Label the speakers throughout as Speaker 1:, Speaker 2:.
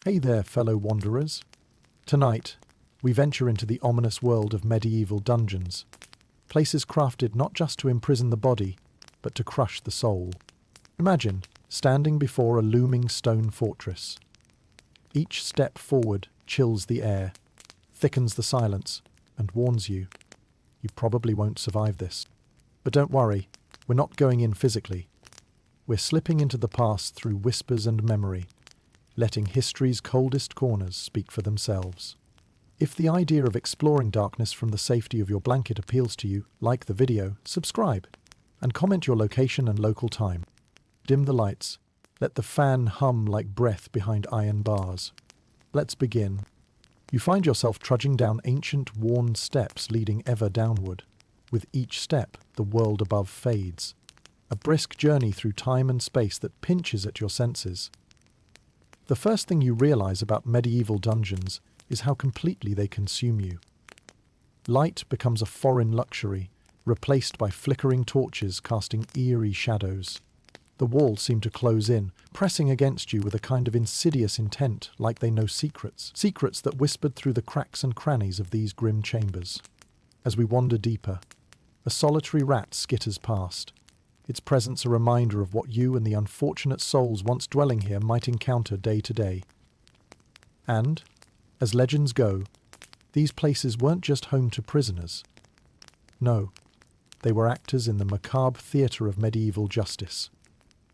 Speaker 1: Hey there, fellow wanderers. Tonight, we venture into the ominous world of medieval dungeons, places crafted not just to imprison the body, but to crush the soul. Imagine standing before a looming stone fortress. Each step forward chills the air, thickens the silence, and warns you probably won't survive this. But don't worry, we're not going in physically. We're slipping into the past through whispers and memory, letting history's coldest corners speak for themselves. If the idea of exploring darkness from the safety of your blanket appeals to you, like the video, subscribe, and comment your location and local time. Dim the lights. Let the fan hum like breath behind iron bars. Let's begin. You find yourself trudging down ancient, worn steps leading ever downward. With each step, the world above fades. A brisk journey through time and space that pinches at your senses. The first thing you realize about medieval dungeons is how completely they consume you. Light becomes a foreign luxury, replaced by flickering torches casting eerie shadows. The walls seem to close in, pressing against you with a kind of insidious intent, like they know secrets that whispered through the cracks and crannies of these grim chambers. As we wander deeper, a solitary rat skitters past, its presence a reminder of what you and the unfortunate souls once dwelling here might encounter day to day. And, as legends go, these places weren't just home to prisoners. No, they were actors in the macabre theatre of medieval justice.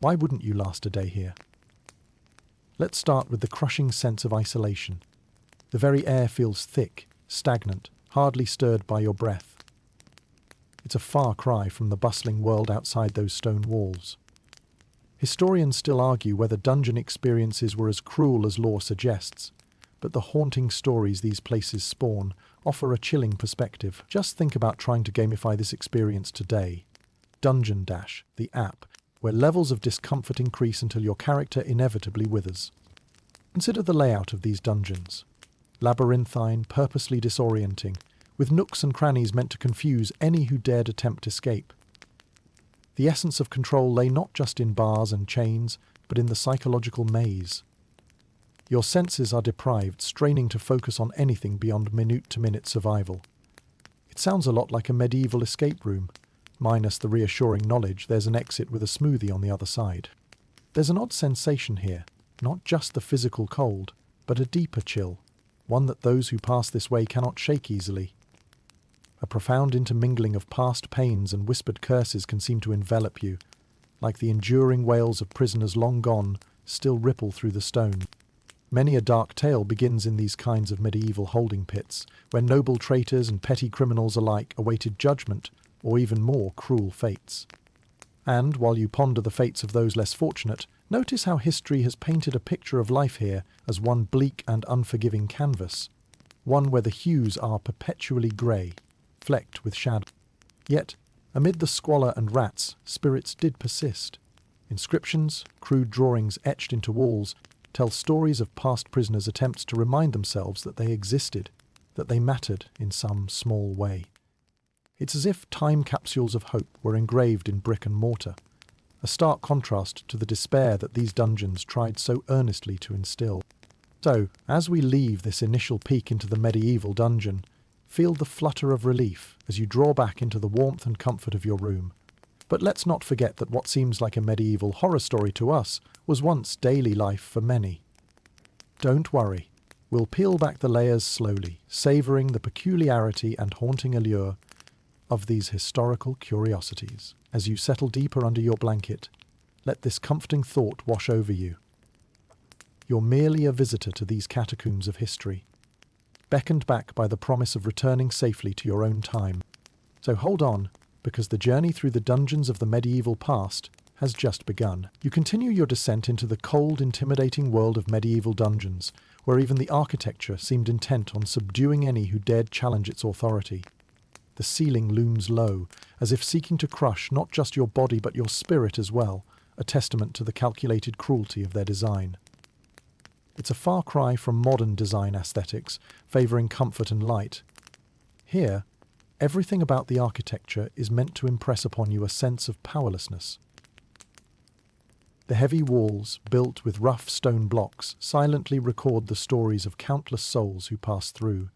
Speaker 1: Why wouldn't you last a day here? Let's start with the crushing sense of isolation. The very air feels thick, stagnant, hardly stirred by your breath. It's a far cry from the bustling world outside those stone walls. Historians still argue whether dungeon experiences were as cruel as lore suggests, but the haunting stories these places spawn offer a chilling perspective. Just think about trying to gamify this experience today. Dungeon Dash, the app, where levels of discomfort increase until your character inevitably withers. Consider the layout of these dungeons. Labyrinthine, purposely disorienting, with nooks and crannies meant to confuse any who dared attempt escape. The essence of control lay not just in bars and chains, but in the psychological maze. Your senses are deprived, straining to focus on anything beyond minute-to-minute survival. It sounds a lot like a medieval escape room, minus the reassuring knowledge there's an exit with a smoothie on the other side. There's an odd sensation here, not just the physical cold, but a deeper chill, one that those who pass this way cannot shake easily. A profound intermingling of past pains and whispered curses can seem to envelop you, like the enduring wails of prisoners long gone still ripple through the stone. Many a dark tale begins in these kinds of medieval holding pits, where noble traitors and petty criminals alike awaited judgment or even more cruel fates. And, while you ponder the fates of those less fortunate, notice how history has painted a picture of life here as one bleak and unforgiving canvas, one where the hues are perpetually grey, flecked with shadow. Yet, amid the squalor and rats, spirits did persist. Inscriptions, crude drawings etched into walls, tell stories of past prisoners' attempts to remind themselves that they existed, that they mattered in some small way. It's as if time capsules of hope were engraved in brick and mortar, a stark contrast to the despair that these dungeons tried so earnestly to instill. So, as we leave this initial peek into the medieval dungeon, feel the flutter of relief as you draw back into the warmth and comfort of your room. But let's not forget that what seems like a medieval horror story to us was once daily life for many. Don't worry, we'll peel back the layers slowly, savouring the peculiarity and haunting allure of these historical curiosities. As you settle deeper under your blanket, let this comforting thought wash over you. You're merely a visitor to these catacombs of history, beckoned back by the promise of returning safely to your own time. So hold on, because the journey through the dungeons of the medieval past has just begun. You continue your descent into the cold, intimidating world of medieval dungeons, where even the architecture seemed intent on subduing any who dared challenge its authority. The ceiling looms low, as if seeking to crush not just your body but your spirit as well, a testament to the calculated cruelty of their design. It's a far cry from modern design aesthetics, favouring comfort and light. Here, everything about the architecture is meant to impress upon you a sense of powerlessness. The heavy walls, built with rough stone blocks, silently record the stories of countless souls who pass through.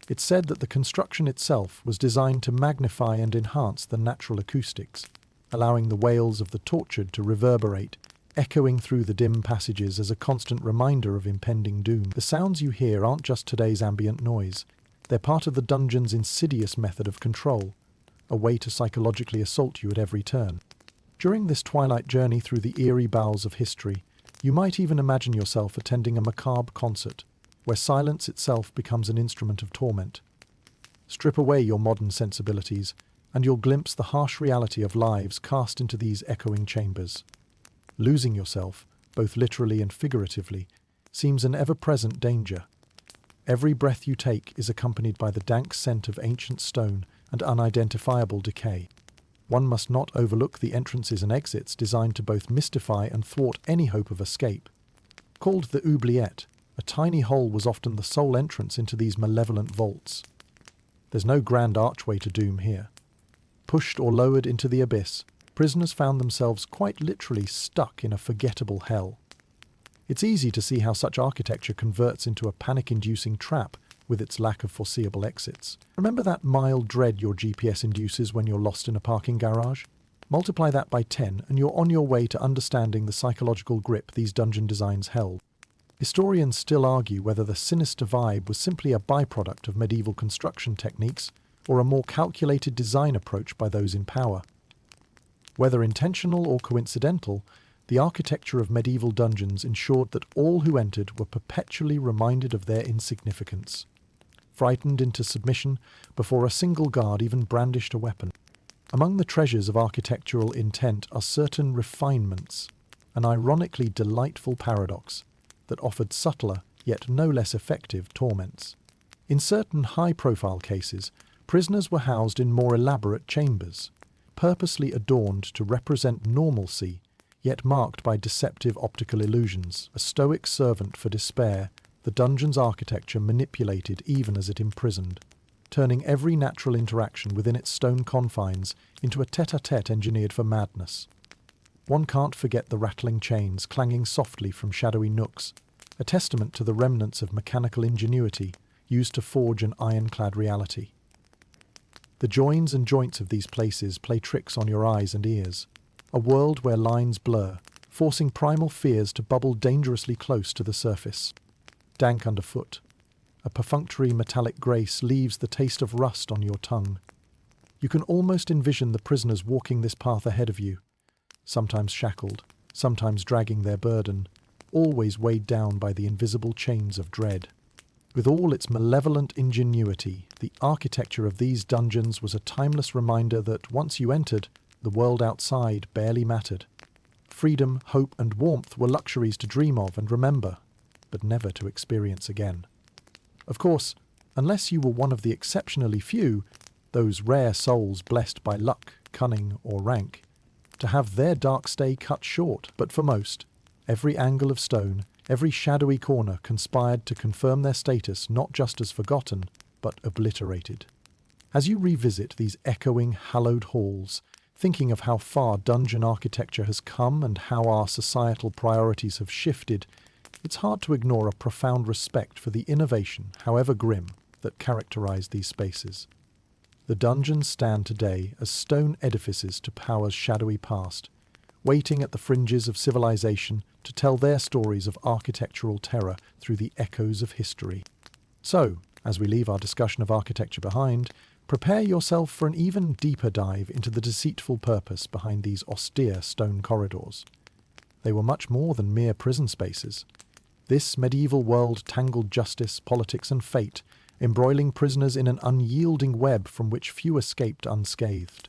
Speaker 1: It's said that the construction itself was designed to magnify and enhance the natural acoustics, allowing the wails of the tortured to reverberate, echoing through the dim passages as a constant reminder of impending doom. The sounds you hear aren't just today's ambient noise. They're part of the dungeon's insidious method of control, a way to psychologically assault you at every turn. During this twilight journey through the eerie bowels of history, you might even imagine yourself attending a macabre concert, where silence itself becomes an instrument of torment. Strip away your modern sensibilities, and you'll glimpse the harsh reality of lives cast into these echoing chambers. Losing yourself, both literally and figuratively, seems an ever-present danger. Every breath you take is accompanied by the dank scent of ancient stone and unidentifiable decay. One must not overlook the entrances and exits designed to both mystify and thwart any hope of escape. Called the oubliette, a tiny hole was often the sole entrance into these malevolent vaults. There's no grand archway to doom here. Pushed or lowered into the abyss, prisoners found themselves quite literally stuck in a forgettable hell. It's easy to see how such architecture converts into a panic-inducing trap with its lack of foreseeable exits. Remember that mild dread your GPS induces when you're lost in a parking garage? Multiply that by 10 and you're on your way to understanding the psychological grip these dungeon designs held. Historians still argue whether the sinister vibe was simply a byproduct of medieval construction techniques or a more calculated design approach by those in power. Whether intentional or coincidental, the architecture of medieval dungeons ensured that all who entered were perpetually reminded of their insignificance, frightened into submission before a single guard even brandished a weapon. Among the treasures of architectural intent are certain refinements, an ironically delightful paradox that offered subtler, yet no less effective, torments. In certain high-profile cases, prisoners were housed in more elaborate chambers, purposely adorned to represent normalcy, yet marked by deceptive optical illusions. A stoic servant for despair, the dungeon's architecture manipulated even as it imprisoned, turning every natural interaction within its stone confines into a tete-a-tete engineered for madness. One can't forget the rattling chains clanging softly from shadowy nooks, a testament to the remnants of mechanical ingenuity used to forge an ironclad reality. The joins and joints of these places play tricks on your eyes and ears, a world where lines blur, forcing primal fears to bubble dangerously close to the surface. Dank underfoot, a perfunctory metallic grace leaves the taste of rust on your tongue. You can almost envision the prisoners walking this path ahead of you, sometimes shackled, sometimes dragging their burden, always weighed down by the invisible chains of dread. With all its malevolent ingenuity, the architecture of these dungeons was a timeless reminder that once you entered, the world outside barely mattered. Freedom, hope, and warmth were luxuries to dream of and remember, but never to experience again. Of course, unless you were one of the exceptionally few, those rare souls blessed by luck, cunning, or rank, to have their dark stay cut short. But for most, every angle of stone, every shadowy corner conspired to confirm their status not just as forgotten, but obliterated. As you revisit these echoing, hallowed halls, thinking of how far dungeon architecture has come and how our societal priorities have shifted, it's hard to ignore a profound respect for the innovation, however grim, that characterized these spaces. The dungeons stand today as stone edifices to power's shadowy past, waiting at the fringes of civilization to tell their stories of architectural terror through the echoes of history. So, as we leave our discussion of architecture behind, prepare yourself for an even deeper dive into the deceitful purpose behind these austere stone corridors. They were much more than mere prison spaces. This medieval world tangled justice, politics, and fate, embroiling prisoners in an unyielding web from which few escaped unscathed.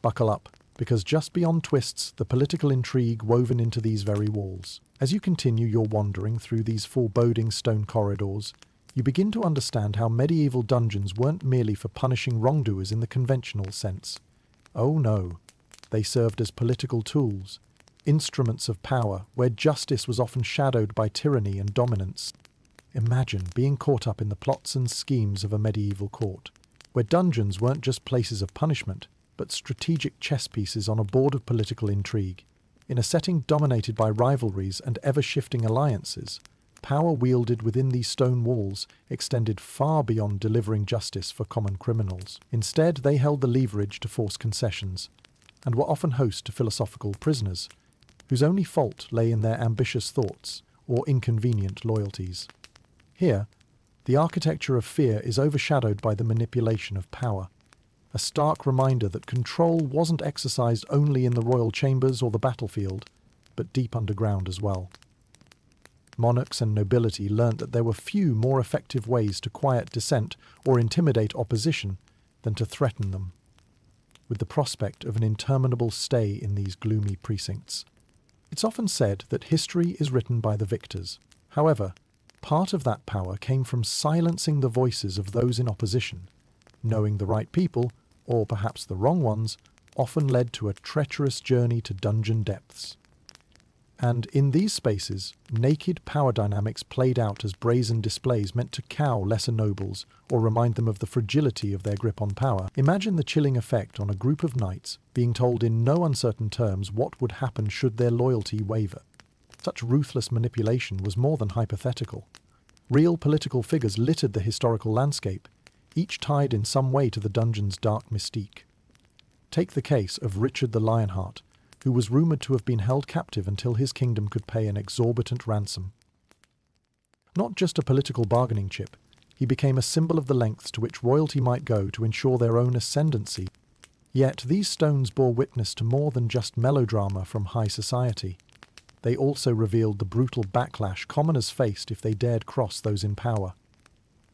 Speaker 1: Buckle up, because just beyond twists, the political intrigue woven into these very walls. As you continue your wandering through these foreboding stone corridors, you begin to understand how medieval dungeons weren't merely for punishing wrongdoers in the conventional sense. Oh no, they served as political tools, instruments of power where justice was often shadowed by tyranny and dominance. Imagine being caught up in the plots and schemes of a medieval court, where dungeons weren't just places of punishment, but strategic chess pieces on a board of political intrigue. In a setting dominated by rivalries and ever-shifting alliances, power wielded within these stone walls extended far beyond delivering justice for common criminals. Instead, they held the leverage to force concessions, and were often host to philosophical prisoners, whose only fault lay in their ambitious thoughts or inconvenient loyalties. Here, the architecture of fear is overshadowed by the manipulation of power, a stark reminder that control wasn't exercised only in the royal chambers or the battlefield, but deep underground as well. Monarchs and nobility learnt that there were few more effective ways to quiet dissent or intimidate opposition than to threaten them, with the prospect of an interminable stay in these gloomy precincts. It's often said that history is written by the victors. However, part of that power came from silencing the voices of those in opposition. Knowing the right people, or perhaps the wrong ones, often led to a treacherous journey to dungeon depths. And in these spaces, naked power dynamics played out as brazen displays meant to cow lesser nobles or remind them of the fragility of their grip on power. Imagine the chilling effect on a group of knights being told in no uncertain terms what would happen should their loyalty waver. Such ruthless manipulation was more than hypothetical. Real political figures littered the historical landscape, each tied in some way to the dungeon's dark mystique. Take the case of Richard the Lionheart, who was rumoured to have been held captive until his kingdom could pay an exorbitant ransom. Not just a political bargaining chip, he became a symbol of the lengths to which royalty might go to ensure their own ascendancy. Yet these stones bore witness to more than just melodrama from high society. They also revealed the brutal backlash commoners faced if they dared cross those in power.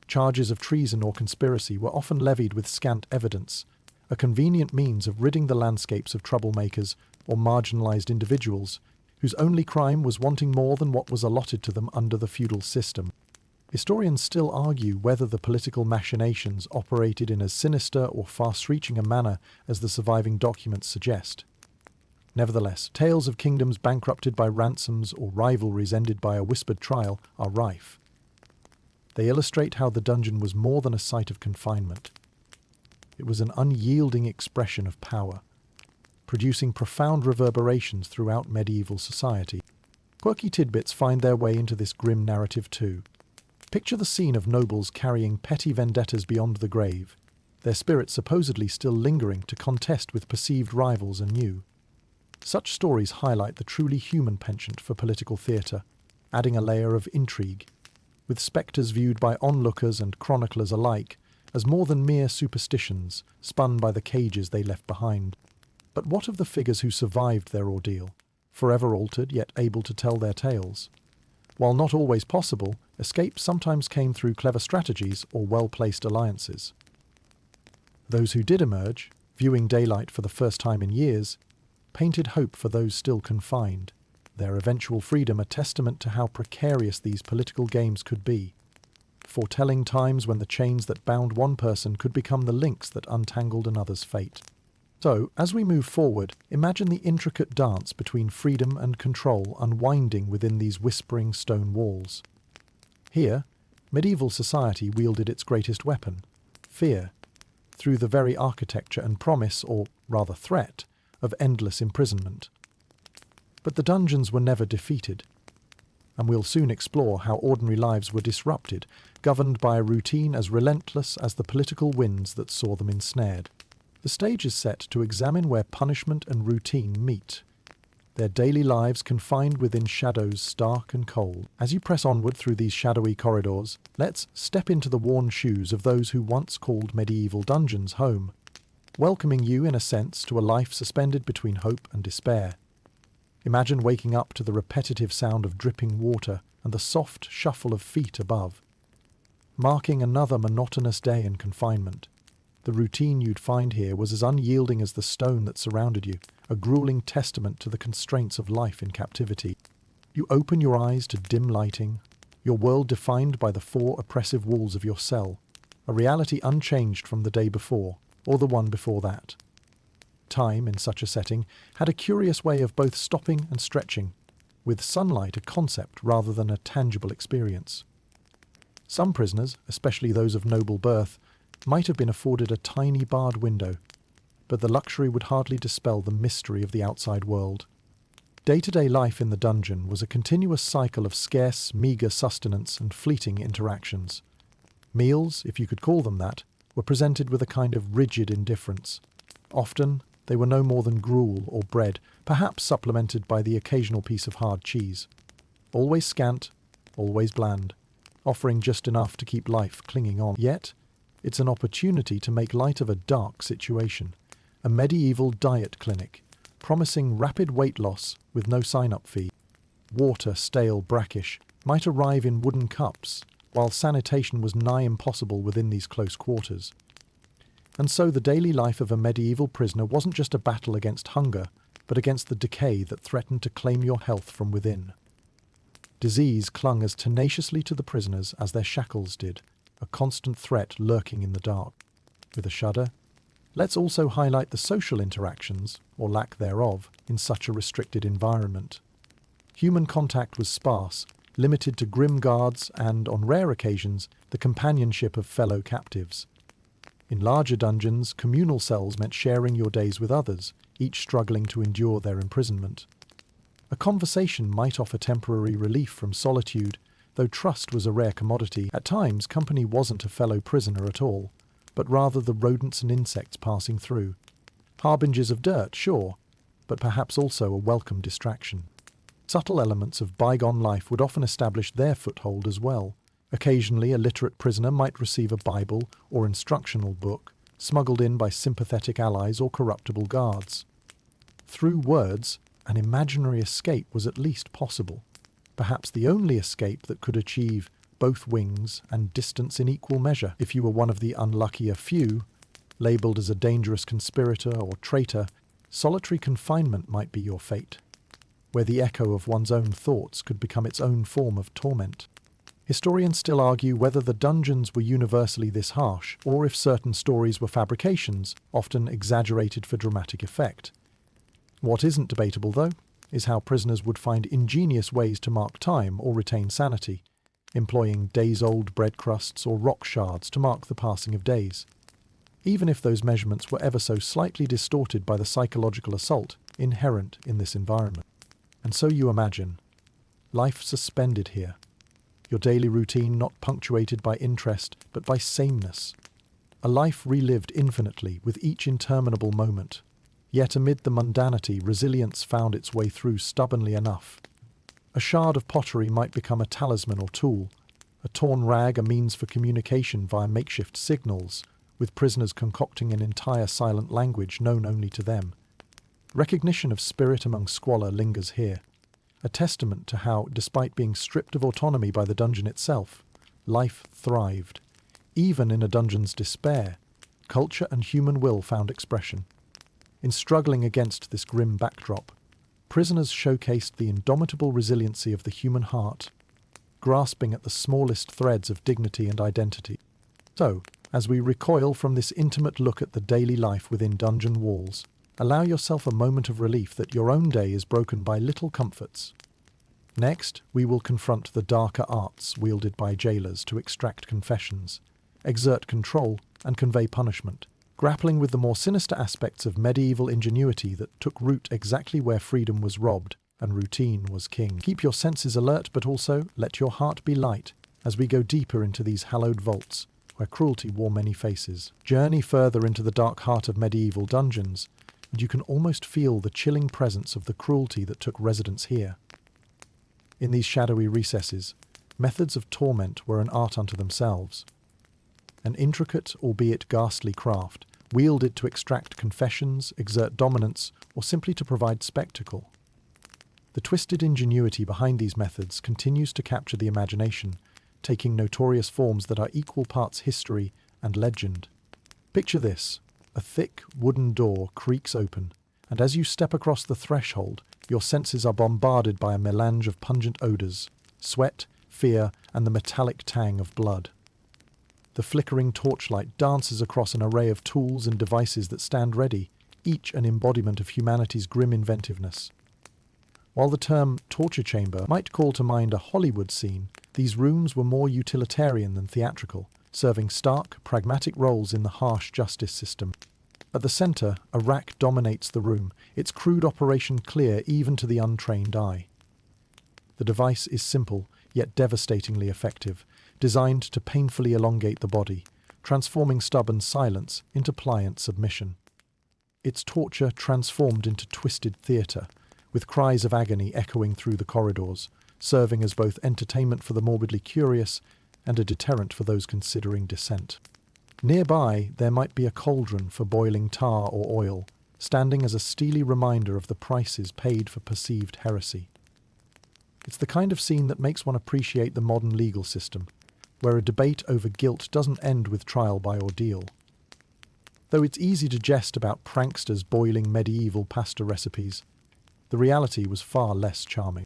Speaker 1: Charges of treason or conspiracy were often levied with scant evidence, a convenient means of ridding the landscapes of troublemakers or marginalised individuals, whose only crime was wanting more than what was allotted to them under the feudal system. Historians still argue whether the political machinations operated in as sinister or far-reaching a manner as the surviving documents suggest. Nevertheless, tales of kingdoms bankrupted by ransoms or rivalries ended by a whispered trial are rife. They illustrate how the dungeon was more than a site of confinement. It was an unyielding expression of power, producing profound reverberations throughout medieval society. Quirky tidbits find their way into this grim narrative too. Picture the scene of nobles carrying petty vendettas beyond the grave, their spirits supposedly still lingering to contest with perceived rivals anew. Such stories highlight the truly human penchant for political theatre, adding a layer of intrigue, with spectres viewed by onlookers and chroniclers alike as more than mere superstitions spun by the cages they left behind. But what of the figures who survived their ordeal, forever altered yet able to tell their tales? While not always possible, escape sometimes came through clever strategies or well-placed alliances. Those who did emerge, viewing daylight for the first time in years, painted hope for those still confined, their eventual freedom a testament to how precarious these political games could be, foretelling times when the chains that bound one person could become the links that untangled another's fate. So, as we move forward, imagine the intricate dance between freedom and control unwinding within these whispering stone walls. Here, medieval society wielded its greatest weapon, fear, through the very architecture and promise, or rather threat, of endless imprisonment. But the dungeons were never defeated, and we'll soon explore how ordinary lives were disrupted, governed by a routine as relentless as the political winds that saw them ensnared. The stage is set to examine where punishment and routine meet, their daily lives confined within shadows stark and cold. As you press onward through these shadowy corridors, let's step into the worn shoes of those who once called medieval dungeons home, welcoming you in a sense to a life suspended between hope and despair. Imagine waking up to the repetitive sound of dripping water and the soft shuffle of feet above, marking another monotonous day in confinement. The routine you'd find here was as unyielding as the stone that surrounded you, a grueling testament to the constraints of life in captivity. You open your eyes to dim lighting, your world defined by the four oppressive walls of your cell, a reality unchanged from the day before, or the one before that. Time, in such a setting, had a curious way of both stopping and stretching, with sunlight a concept rather than a tangible experience. Some prisoners, especially those of noble birth, might have been afforded a tiny barred window, but the luxury would hardly dispel the mystery of the outside world. Day-to-day life in the dungeon was a continuous cycle of scarce, meagre sustenance and fleeting interactions. Meals, if you could call them that, were presented with a kind of rigid indifference. Often, they were no more than gruel or bread, perhaps supplemented by the occasional piece of hard cheese. Always scant, always bland, offering just enough to keep life clinging on. Yet, it's an opportunity to make light of a dark situation, a medieval diet clinic, promising rapid weight loss with no sign-up fee. Water, stale, brackish, might arrive in wooden cups, while sanitation was nigh impossible within these close quarters. And so the daily life of a medieval prisoner wasn't just a battle against hunger, but against the decay that threatened to claim your health from within. Disease clung as tenaciously to the prisoners as their shackles did, a constant threat lurking in the dark. With a shudder, let's also highlight the social interactions, or lack thereof, in such a restricted environment. Human contact was sparse, limited to grim guards and, on rare occasions, the companionship of fellow captives. In larger dungeons, communal cells meant sharing your days with others, each struggling to endure their imprisonment. A conversation might offer temporary relief from solitude, though trust was a rare commodity. At times, company wasn't a fellow prisoner at all, but rather the rodents and insects passing through. Harbingers of dirt, sure, but perhaps also a welcome distraction. Subtle elements of bygone life would often establish their foothold as well. Occasionally, a literate prisoner might receive a Bible or instructional book, smuggled in by sympathetic allies or corruptible guards. Through words, an imaginary escape was at least possible, perhaps the only escape that could achieve both wings and distance in equal measure. If you were one of the unluckier few, labelled as a dangerous conspirator or traitor, solitary confinement might be your fate, where the echo of one's own thoughts could become its own form of torment. Historians still argue whether the dungeons were universally this harsh, or if certain stories were fabrications, often exaggerated for dramatic effect. What isn't debatable, though, is how prisoners would find ingenious ways to mark time or retain sanity, employing days-old bread crusts or rock shards to mark the passing of days, even if those measurements were ever so slightly distorted by the psychological assault inherent in this environment. And so you imagine, life suspended here, your daily routine not punctuated by interest but by sameness, a life relived infinitely with each interminable moment. Yet amid the mundanity, resilience found its way through stubbornly enough. A shard of pottery might become a talisman or tool, a torn rag a means for communication via makeshift signals, with prisoners concocting an entire silent language known only to them. Recognition of spirit among squalor lingers here, a testament to how, despite being stripped of autonomy by the dungeon itself, life thrived. Even in a dungeon's despair, culture and human will found expression. In struggling against this grim backdrop, prisoners showcased the indomitable resiliency of the human heart, grasping at the smallest threads of dignity and identity. So, as we recoil from this intimate look at the daily life within dungeon walls, allow yourself a moment of relief that your own day is broken by little comforts. Next, we will confront the darker arts wielded by jailers to extract confessions, exert control, and convey punishment, grappling with the more sinister aspects of medieval ingenuity that took root exactly where freedom was robbed and routine was king. Keep your senses alert, but also let your heart be light as we go deeper into these hallowed vaults where cruelty wore many faces. Journey further into the dark heart of medieval dungeons, and you can almost feel the chilling presence of the cruelty that took residence here. In these shadowy recesses, methods of torment were an art unto themselves. An intricate, albeit ghastly craft, wielded to extract confessions, exert dominance, or simply to provide spectacle. The twisted ingenuity behind these methods continues to capture the imagination, taking notorious forms that are equal parts history and legend. Picture this: a thick, wooden door creaks open, and as you step across the threshold, your senses are bombarded by a melange of pungent odours, sweat, fear, and the metallic tang of blood. The flickering torchlight dances across an array of tools and devices that stand ready, each an embodiment of humanity's grim inventiveness. While the term torture chamber might call to mind a Hollywood scene, these rooms were more utilitarian than theatrical, serving stark, pragmatic roles in the harsh justice system. At the center, a rack dominates the room, its crude operation clear even to the untrained eye. The device is simple, yet devastatingly effective, designed to painfully elongate the body, transforming stubborn silence into pliant submission. Its torture transformed into twisted theatre, with cries of agony echoing through the corridors, serving as both entertainment for the morbidly curious and a deterrent for those considering dissent. Nearby, there might be a cauldron for boiling tar or oil, standing as a steely reminder of the prices paid for perceived heresy. It's the kind of scene that makes one appreciate the modern legal system, where a debate over guilt doesn't end with trial by ordeal. Though it's easy to jest about pranksters boiling medieval pasta recipes, the reality was far less charming.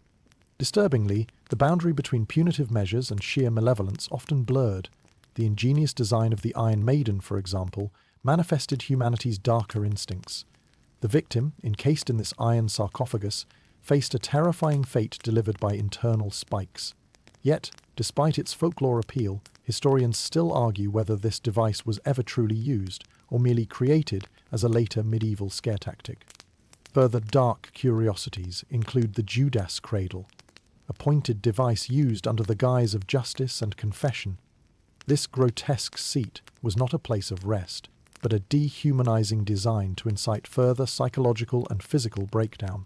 Speaker 1: Disturbingly, the boundary between punitive measures and sheer malevolence often blurred. The ingenious design of the Iron Maiden, for example, manifested humanity's darker instincts. The victim, encased in this iron sarcophagus, faced a terrifying fate delivered by internal spikes. Yet, despite its folklore appeal, historians still argue whether this device was ever truly used or merely created as a later medieval scare tactic. Further dark curiosities include the Judas cradle, a pointed device used under the guise of justice and confession. This grotesque seat was not a place of rest, but a dehumanizing design to incite further psychological and physical breakdown.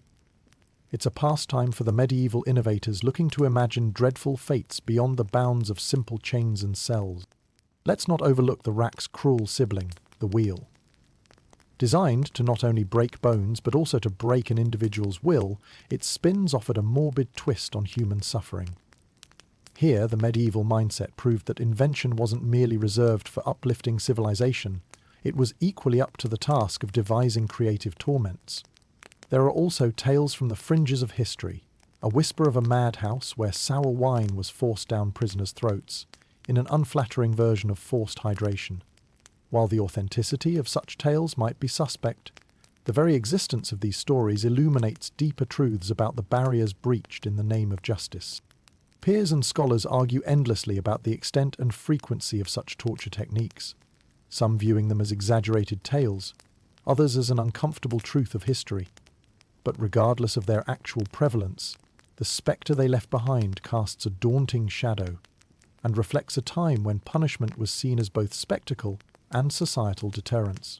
Speaker 1: It's a pastime for the medieval innovators looking to imagine dreadful fates beyond the bounds of simple chains and cells. Let's not overlook the rack's cruel sibling, the wheel. Designed to not only break bones but also to break an individual's will, its spins offered a morbid twist on human suffering. Here, the medieval mindset proved that invention wasn't merely reserved for uplifting civilization, it was equally up to the task of devising creative torments. There are also tales from the fringes of history, a whisper of a madhouse where sour wine was forced down prisoners' throats, in an unflattering version of forced hydration. While the authenticity of such tales might be suspect, the very existence of these stories illuminates deeper truths about the barriers breached in the name of justice. Peers and scholars argue endlessly about the extent and frequency of such torture techniques, some viewing them as exaggerated tales, others as an uncomfortable truth of history. But regardless of their actual prevalence, the spectre they left behind casts a daunting shadow and reflects a time when punishment was seen as both spectacle and societal deterrence.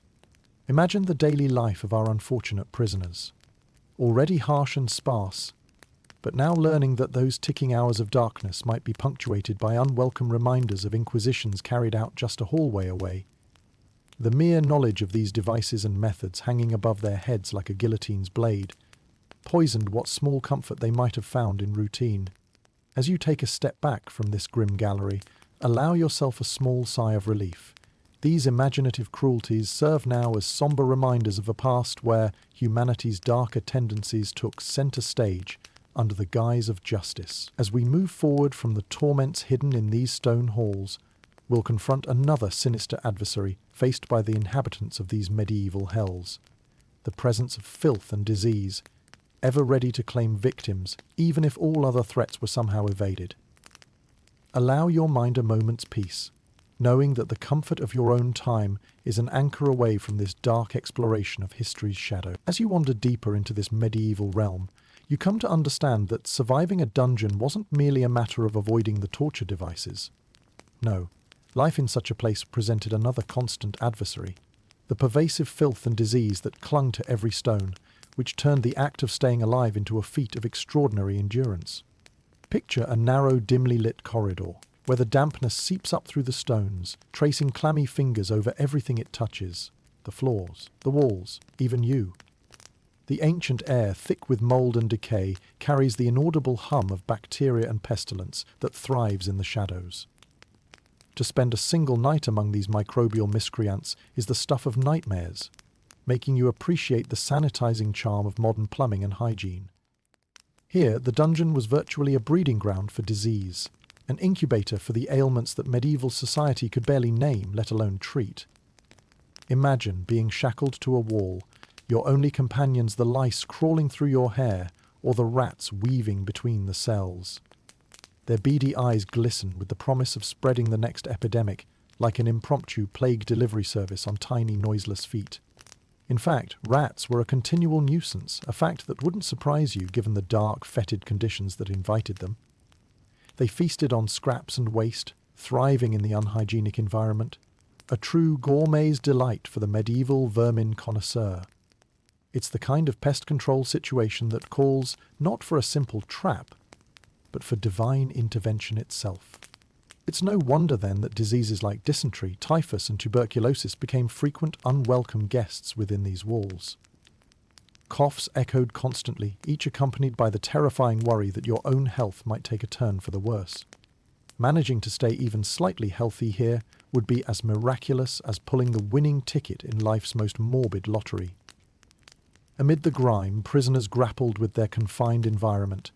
Speaker 1: Imagine the daily life of our unfortunate prisoners, already harsh and sparse, but now learning that those ticking hours of darkness might be punctuated by unwelcome reminders of inquisitions carried out just a hallway away. The mere knowledge of these devices and methods hanging above their heads like a guillotine's blade poisoned what small comfort they might have found in routine. As you take a step back from this grim gallery, allow yourself a small sigh of relief. These imaginative cruelties serve now as somber reminders of a past where humanity's darker tendencies took center stage under the guise of justice. As we move forward from the torments hidden in these stone halls, we'll confront another sinister adversary faced by the inhabitants of these medieval hells, the presence of filth and disease, ever ready to claim victims, even if all other threats were somehow evaded. Allow your mind a moment's peace, knowing that the comfort of your own time is an anchor away from this dark exploration of history's shadow. As you wander deeper into this medieval realm, you come to understand that surviving a dungeon wasn't merely a matter of avoiding the torture devices. No. Life in such a place presented another constant adversary, the pervasive filth and disease that clung to every stone, which turned the act of staying alive into a feat of extraordinary endurance. Picture a narrow, dimly lit corridor, where the dampness seeps up through the stones, tracing clammy fingers over everything it touches, the floors, the walls, even you. The ancient air, thick with mould and decay, carries the inaudible hum of bacteria and pestilence that thrives in the shadows. To spend a single night among these microbial miscreants is the stuff of nightmares, making you appreciate the sanitizing charm of modern plumbing and hygiene. Here, the dungeon was virtually a breeding ground for disease, an incubator for the ailments that medieval society could barely name, let alone treat. Imagine being shackled to a wall, your only companions the lice crawling through your hair or the rats weaving between the cells. Their beady eyes glisten with the promise of spreading the next epidemic, like an impromptu plague delivery service on tiny, noiseless feet. In fact, rats were a continual nuisance, a fact that wouldn't surprise you given the dark, fetid conditions that invited them. They feasted on scraps and waste, thriving in the unhygienic environment, a true gourmet's delight for the medieval vermin connoisseur. It's the kind of pest control situation that calls not for a simple trap, but for divine intervention itself. It's no wonder then that diseases like dysentery, typhus and tuberculosis became frequent unwelcome guests within these walls. Coughs echoed constantly, each accompanied by the terrifying worry that your own health might take a turn for the worse. Managing to stay even slightly healthy here would be as miraculous as pulling the winning ticket in life's most morbid lottery. Amid the grime, prisoners grappled with their confined environment,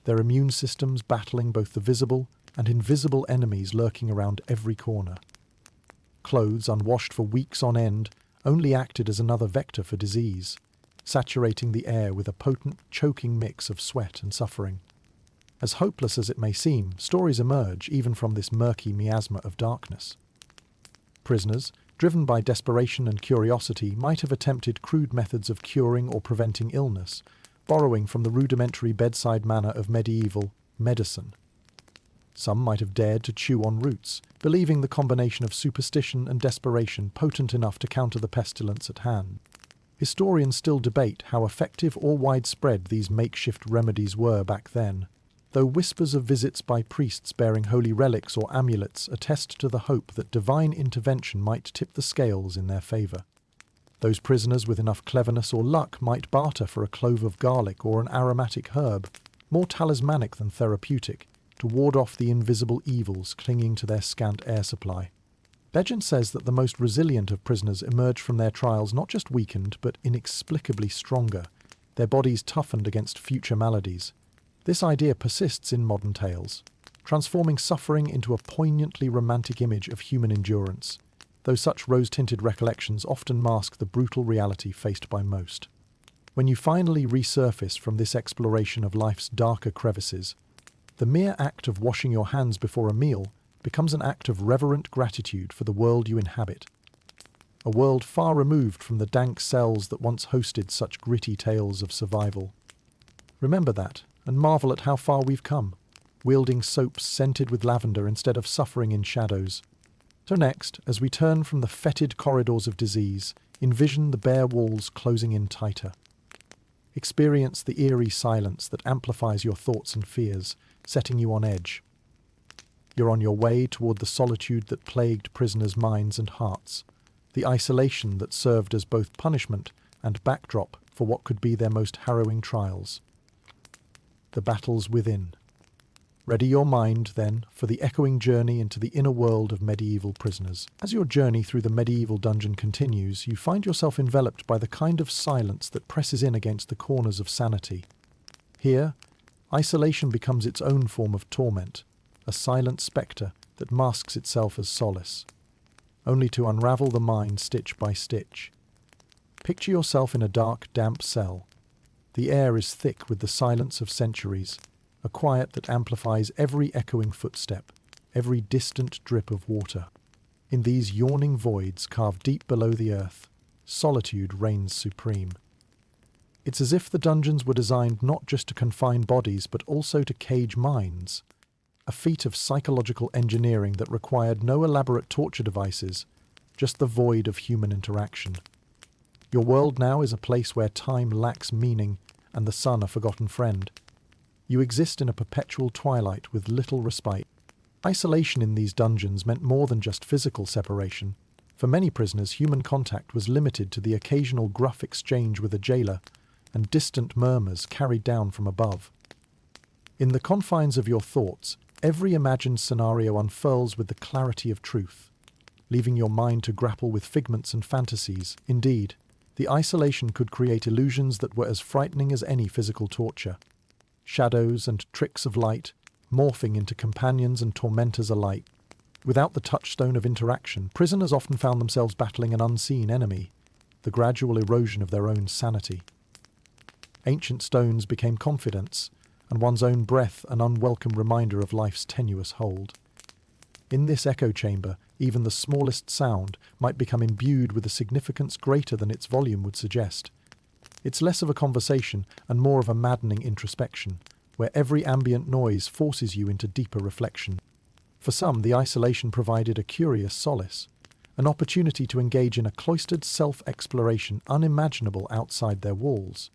Speaker 1: their immune systems battling both the visible and invisible enemies lurking around every corner. Clothes, unwashed for weeks on end, only acted as another vector for disease, saturating the air with a potent, choking mix of sweat and suffering. As hopeless as it may seem, stories emerge even from this murky miasma of darkness. Prisoners, driven by desperation and curiosity, might have attempted crude methods of curing or preventing illness, borrowing from the rudimentary bedside manner of medieval medicine. Some might have dared to chew on roots, believing the combination of superstition and desperation potent enough to counter the pestilence at hand. Historians still debate how effective or widespread these makeshift remedies were back then, though whispers of visits by priests bearing holy relics or amulets attest to the hope that divine intervention might tip the scales in their favour. Those prisoners with enough cleverness or luck might barter for a clove of garlic or an aromatic herb, more talismanic than therapeutic, to ward off the invisible evils clinging to their scant air supply. Legend says that the most resilient of prisoners emerged from their trials not just weakened, but inexplicably stronger, their bodies toughened against future maladies. This idea persists in modern tales, transforming suffering into a poignantly romantic image of human endurance, though such rose-tinted recollections often mask the brutal reality faced by most. When you finally resurface from this exploration of life's darker crevices, the mere act of washing your hands before a meal becomes an act of reverent gratitude for the world you inhabit, a world far removed from the dank cells that once hosted such gritty tales of survival. Remember that, and marvel at how far we've come, wielding soaps scented with lavender instead of suffering in shadows. So next, as we turn from the fetid corridors of disease, envision the bare walls closing in tighter. Experience the eerie silence that amplifies your thoughts and fears, setting you on edge. You're on your way toward the solitude that plagued prisoners' minds and hearts, the isolation that served as both punishment and backdrop for what could be their most harrowing trials. The battles within. Ready your mind, then, for the echoing journey into the inner world of medieval prisoners. As your journey through the medieval dungeon continues, you find yourself enveloped by the kind of silence that presses in against the corners of sanity. Here, isolation becomes its own form of torment, a silent spectre that masks itself as solace, only to unravel the mind stitch by stitch. Picture yourself in a dark, damp cell. The air is thick with the silence of centuries, a quiet that amplifies every echoing footstep, every distant drip of water. In these yawning voids carved deep below the earth, solitude reigns supreme. It's as if the dungeons were designed not just to confine bodies but also to cage minds, a feat of psychological engineering that required no elaborate torture devices, just the void of human interaction. Your world now is a place where time lacks meaning and the sun a forgotten friend. You exist in a perpetual twilight with little respite. Isolation in these dungeons meant more than just physical separation. For many prisoners, human contact was limited to the occasional gruff exchange with a jailer and distant murmurs carried down from above. In the confines of your thoughts, every imagined scenario unfurls with the clarity of truth, leaving your mind to grapple with figments and fantasies. Indeed, the isolation could create illusions that were as frightening as any physical torture. Shadows and tricks of light, morphing into companions and tormentors alike. Without the touchstone of interaction, prisoners often found themselves battling an unseen enemy, the gradual erosion of their own sanity. Ancient stones became confidants, and one's own breath an unwelcome reminder of life's tenuous hold. In this echo chamber, even the smallest sound might become imbued with a significance greater than its volume would suggest. It's less of a conversation and more of a maddening introspection, where every ambient noise forces you into deeper reflection. For some, the isolation provided a curious solace, an opportunity to engage in a cloistered self-exploration unimaginable outside their walls.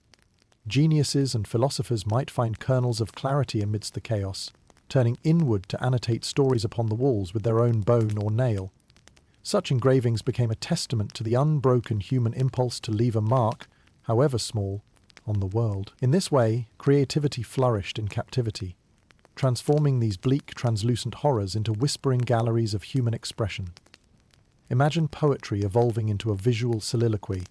Speaker 1: Geniuses and philosophers might find kernels of clarity amidst the chaos, turning inward to annotate stories upon the walls with their own bone or nail. Such engravings became a testament to the unbroken human impulse to leave a mark, however small, on the world. In this way, creativity flourished in captivity, transforming these bleak, translucent horrors into whispering galleries of human expression. Imagine poetry evolving into a visual soliloquy,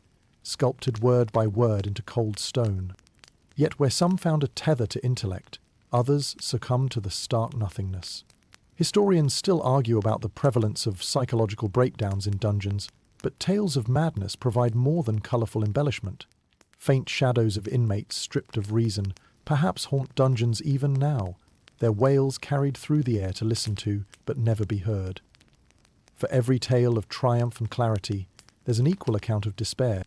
Speaker 1: sculpted word by word into cold stone. Yet where some found a tether to intellect, others succumbed to the stark nothingness. Historians still argue about the prevalence of psychological breakdowns in dungeons, but tales of madness provide more than colourful embellishment. Faint shadows of inmates stripped of reason perhaps haunt dungeons even now, their wails carried through the air to listen to but never be heard. For every tale of triumph and clarity, there's an equal account of despair.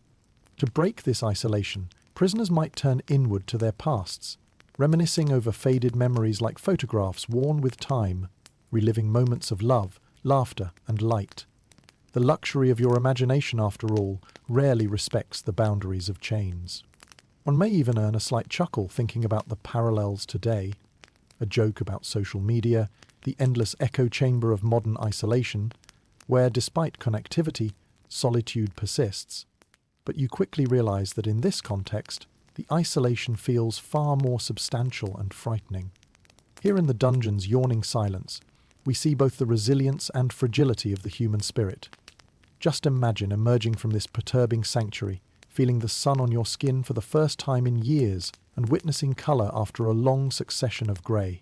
Speaker 1: To break this isolation, prisoners might turn inward to their pasts, reminiscing over faded memories like photographs worn with time, reliving moments of love, laughter, and light. The luxury of your imagination, after all, rarely respects the boundaries of chains. One may even earn a slight chuckle thinking about the parallels today. A joke about social media, the endless echo chamber of modern isolation, where, despite connectivity, solitude persists. But you quickly realize that in this context, the isolation feels far more substantial and frightening. Here in the dungeon's yawning silence, we see both the resilience and fragility of the human spirit. Just imagine emerging from this perturbing sanctuary, feeling the sun on your skin for the first time in years, and witnessing colour after a long succession of grey.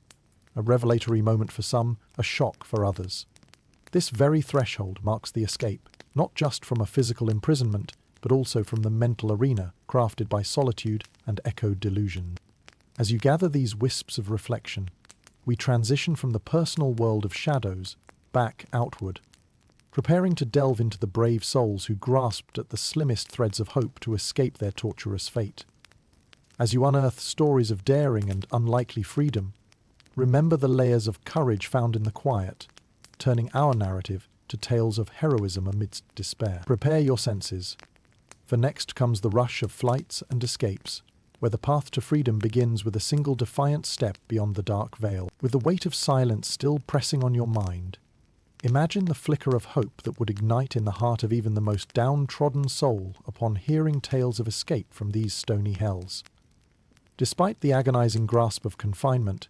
Speaker 1: A revelatory moment for some, a shock for others. This very threshold marks the escape, not just from a physical imprisonment, but also from the mental arena crafted by solitude and echoed delusion. As you gather these wisps of reflection, we transition from the personal world of shadows back outward, preparing to delve into the brave souls who grasped at the slimmest threads of hope to escape their torturous fate. As you unearth stories of daring and unlikely freedom, remember the layers of courage found in the quiet, turning our narrative to tales of heroism amidst despair. Prepare your senses, for next comes the rush of flights and escapes, where the path to freedom begins with a single defiant step beyond the dark veil. With the weight of silence still pressing on your mind, imagine the flicker of hope that would ignite in the heart of even the most downtrodden soul upon hearing tales of escape from these stony hells. Despite the agonizing grasp of confinement,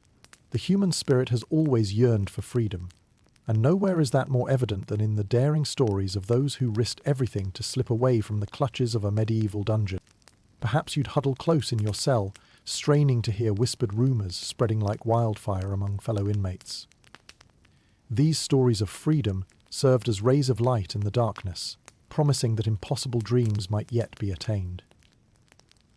Speaker 1: the human spirit has always yearned for freedom, and nowhere is that more evident than in the daring stories of those who risked everything to slip away from the clutches of a medieval dungeon. Perhaps you'd huddle close in your cell, straining to hear whispered rumours spreading like wildfire among fellow inmates. These stories of freedom served as rays of light in the darkness, promising that impossible dreams might yet be attained.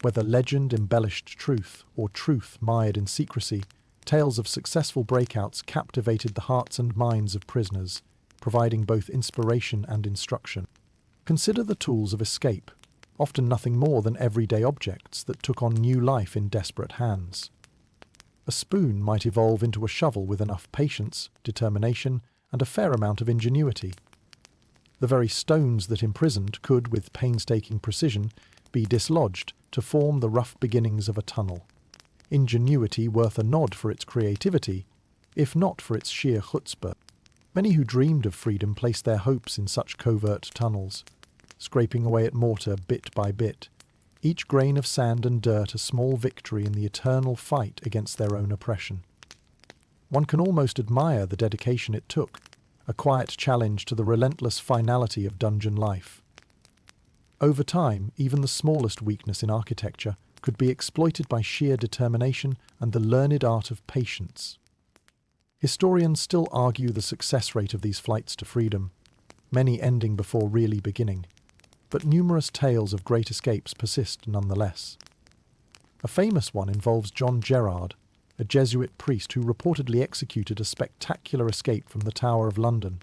Speaker 1: Whether legend embellished truth or truth mired in secrecy, tales of successful breakouts captivated the hearts and minds of prisoners, providing both inspiration and instruction. Consider the tools of escape, often nothing more than everyday objects that took on new life in desperate hands. A spoon might evolve into a shovel with enough patience, determination, and a fair amount of ingenuity. The very stones that imprisoned could, with painstaking precision, be dislodged to form the rough beginnings of a tunnel. Ingenuity worth a nod for its creativity, if not for its sheer chutzpah. Many who dreamed of freedom placed their hopes in such covert tunnels, scraping away at mortar bit by bit, each grain of sand and dirt a small victory in the eternal fight against their own oppression. One can almost admire the dedication it took, a quiet challenge to the relentless finality of dungeon life. Over time, even the smallest weakness in architecture could be exploited by sheer determination and the learned art of patience. Historians still argue the success rate of these flights to freedom, many ending before really beginning, but numerous tales of great escapes persist nonetheless. A famous one involves John Gerard, a Jesuit priest who reportedly executed a spectacular escape from the Tower of London.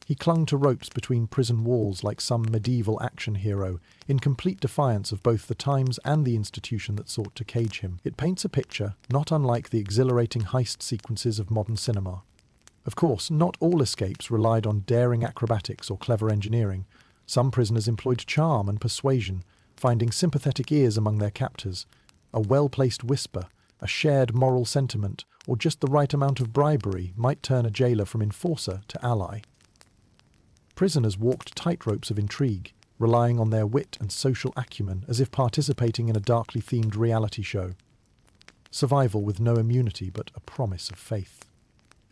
Speaker 1: He clung to ropes between prison walls like some medieval action hero, in complete defiance of both the times and the institution that sought to cage him. It paints a picture not unlike the exhilarating heist sequences of modern cinema. Of course, not all escapes relied on daring acrobatics or clever engineering. Some prisoners employed charm and persuasion, finding sympathetic ears among their captors. A well-placed whisper, a shared moral sentiment, or just the right amount of bribery might turn a jailer from enforcer to ally. Prisoners walked tightropes of intrigue, relying on their wit and social acumen as if participating in a darkly themed reality show. Survival with no immunity but a promise of faith.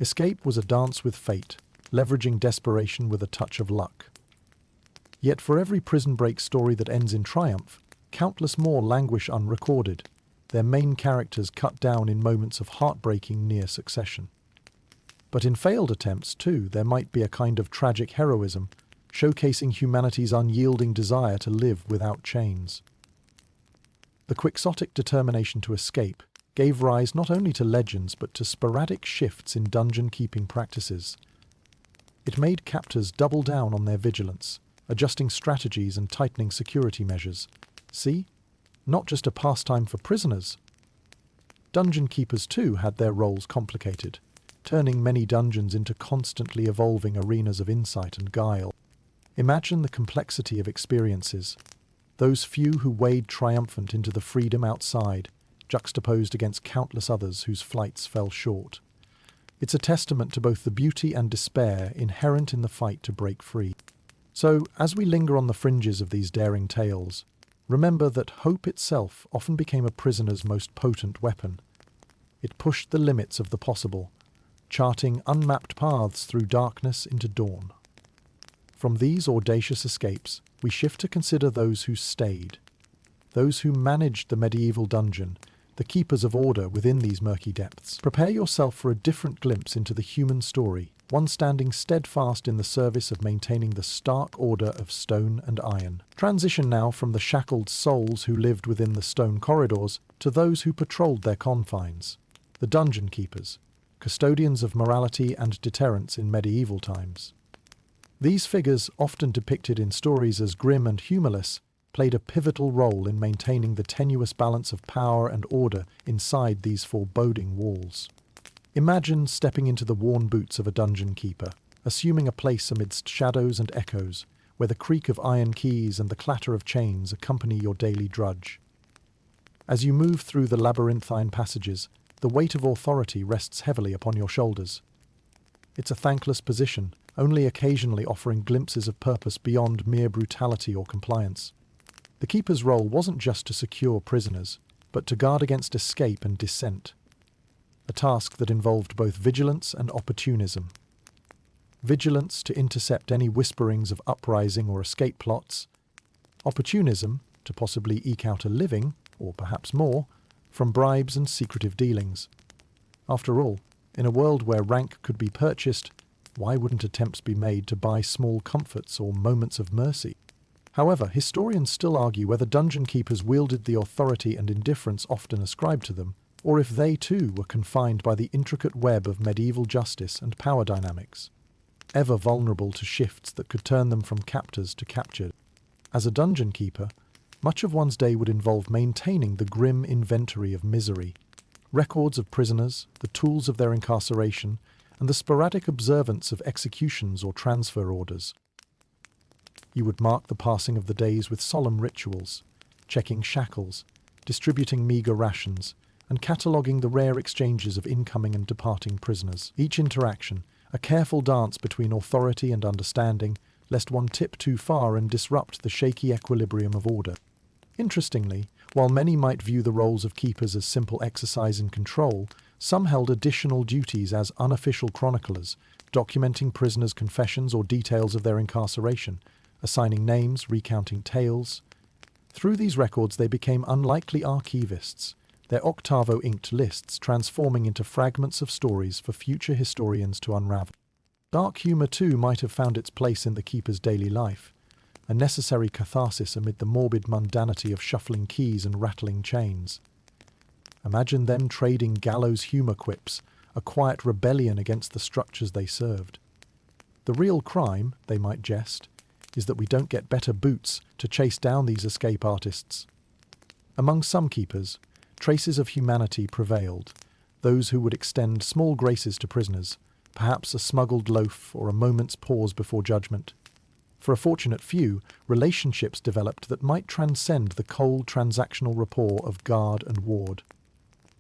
Speaker 1: Escape was a dance with fate, leveraging desperation with a touch of luck. Yet for every prison break story that ends in triumph, countless more languish unrecorded, their main characters cut down in moments of heartbreaking near succession. But in failed attempts, too, there might be a kind of tragic heroism, showcasing humanity's unyielding desire to live without chains. The quixotic determination to escape gave rise not only to legends but to sporadic shifts in dungeon-keeping practices. It made captors double down on their vigilance, adjusting strategies and tightening security measures. See? Not just a pastime for prisoners. Dungeon keepers, too, had their roles complicated, turning many dungeons into constantly evolving arenas of insight and guile. Imagine the complexity of experiences. Those few who wade triumphant into the freedom outside, juxtaposed against countless others whose flights fell short. It's a testament to both the beauty and despair inherent in the fight to break free. So, as we linger on the fringes of these daring tales, remember that hope itself often became a prisoner's most potent weapon. It pushed the limits of the possible, charting unmapped paths through darkness into dawn. From these audacious escapes, we shift to consider those who stayed, those who managed the medieval dungeon, the keepers of order within these murky depths. Prepare yourself for a different glimpse into the human story, one standing steadfast in the service of maintaining the stark order of stone and iron. Transition now from the shackled souls who lived within the stone corridors to those who patrolled their confines, the dungeon keepers, custodians of morality and deterrence in medieval times. These figures, often depicted in stories as grim and humorless, played a pivotal role in maintaining the tenuous balance of power and order inside these foreboding walls. Imagine stepping into the worn boots of a dungeon keeper, assuming a place amidst shadows and echoes, where the creak of iron keys and the clatter of chains accompany your daily drudge. As you move through the labyrinthine passages, the weight of authority rests heavily upon your shoulders. It's a thankless position, only occasionally offering glimpses of purpose beyond mere brutality or compliance. The keeper's role wasn't just to secure prisoners, but to guard against escape and dissent, a task that involved both vigilance and opportunism. Vigilance to intercept any whisperings of uprising or escape plots, opportunism to possibly eke out a living, or perhaps more, from bribes and secretive dealings. After all, in a world where rank could be purchased, why wouldn't attempts be made to buy small comforts or moments of mercy? However, historians still argue whether dungeon keepers wielded the authority and indifference often ascribed to them, or if they too were confined by the intricate web of medieval justice and power dynamics, ever vulnerable to shifts that could turn them from captors to captured. As a dungeon keeper, much of one's day would involve maintaining the grim inventory of misery, records of prisoners, the tools of their incarceration, and the sporadic observance of executions or transfer orders. You would mark the passing of the days with solemn rituals, checking shackles, distributing meagre rations, and cataloguing the rare exchanges of incoming and departing prisoners. Each interaction, a careful dance between authority and understanding, lest one tip too far and disrupt the shaky equilibrium of order. Interestingly, while many might view the roles of keepers as simple exercise in control, some held additional duties as unofficial chroniclers, documenting prisoners' confessions or details of their incarceration, assigning names, recounting tales. Through these records they became unlikely archivists, their octavo-inked lists transforming into fragments of stories for future historians to unravel. Dark humour too might have found its place in the keeper's daily life, a necessary catharsis amid the morbid mundanity of shuffling keys and rattling chains. Imagine them trading gallows humour quips, a quiet rebellion against the structures they served. The real crime, they might jest, is that we don't get better boots to chase down these escape artists. Among some keepers, traces of humanity prevailed, those who would extend small graces to prisoners, perhaps a smuggled loaf or a moment's pause before judgment. For a fortunate few, relationships developed that might transcend the cold transactional rapport of guard and ward.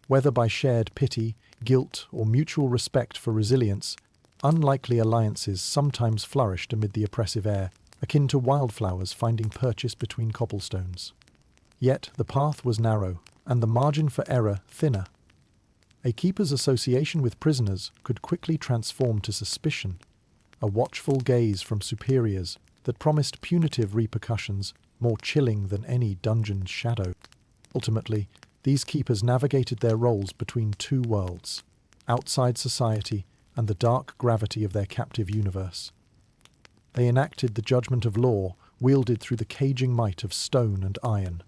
Speaker 1: Whether by shared pity, guilt, or mutual respect for resilience, unlikely alliances sometimes flourished amid the oppressive air, akin to wildflowers finding purchase between cobblestones. Yet the path was narrow, and the margin for error thinner. A keeper's association with prisoners could quickly transform to suspicion, a watchful gaze from superiors that promised punitive repercussions more chilling than any dungeon's shadow. Ultimately, these keepers navigated their roles between two worlds, outside society and the dark gravity of their captive universe. They enacted the judgment of law wielded through the caging might of stone and iron.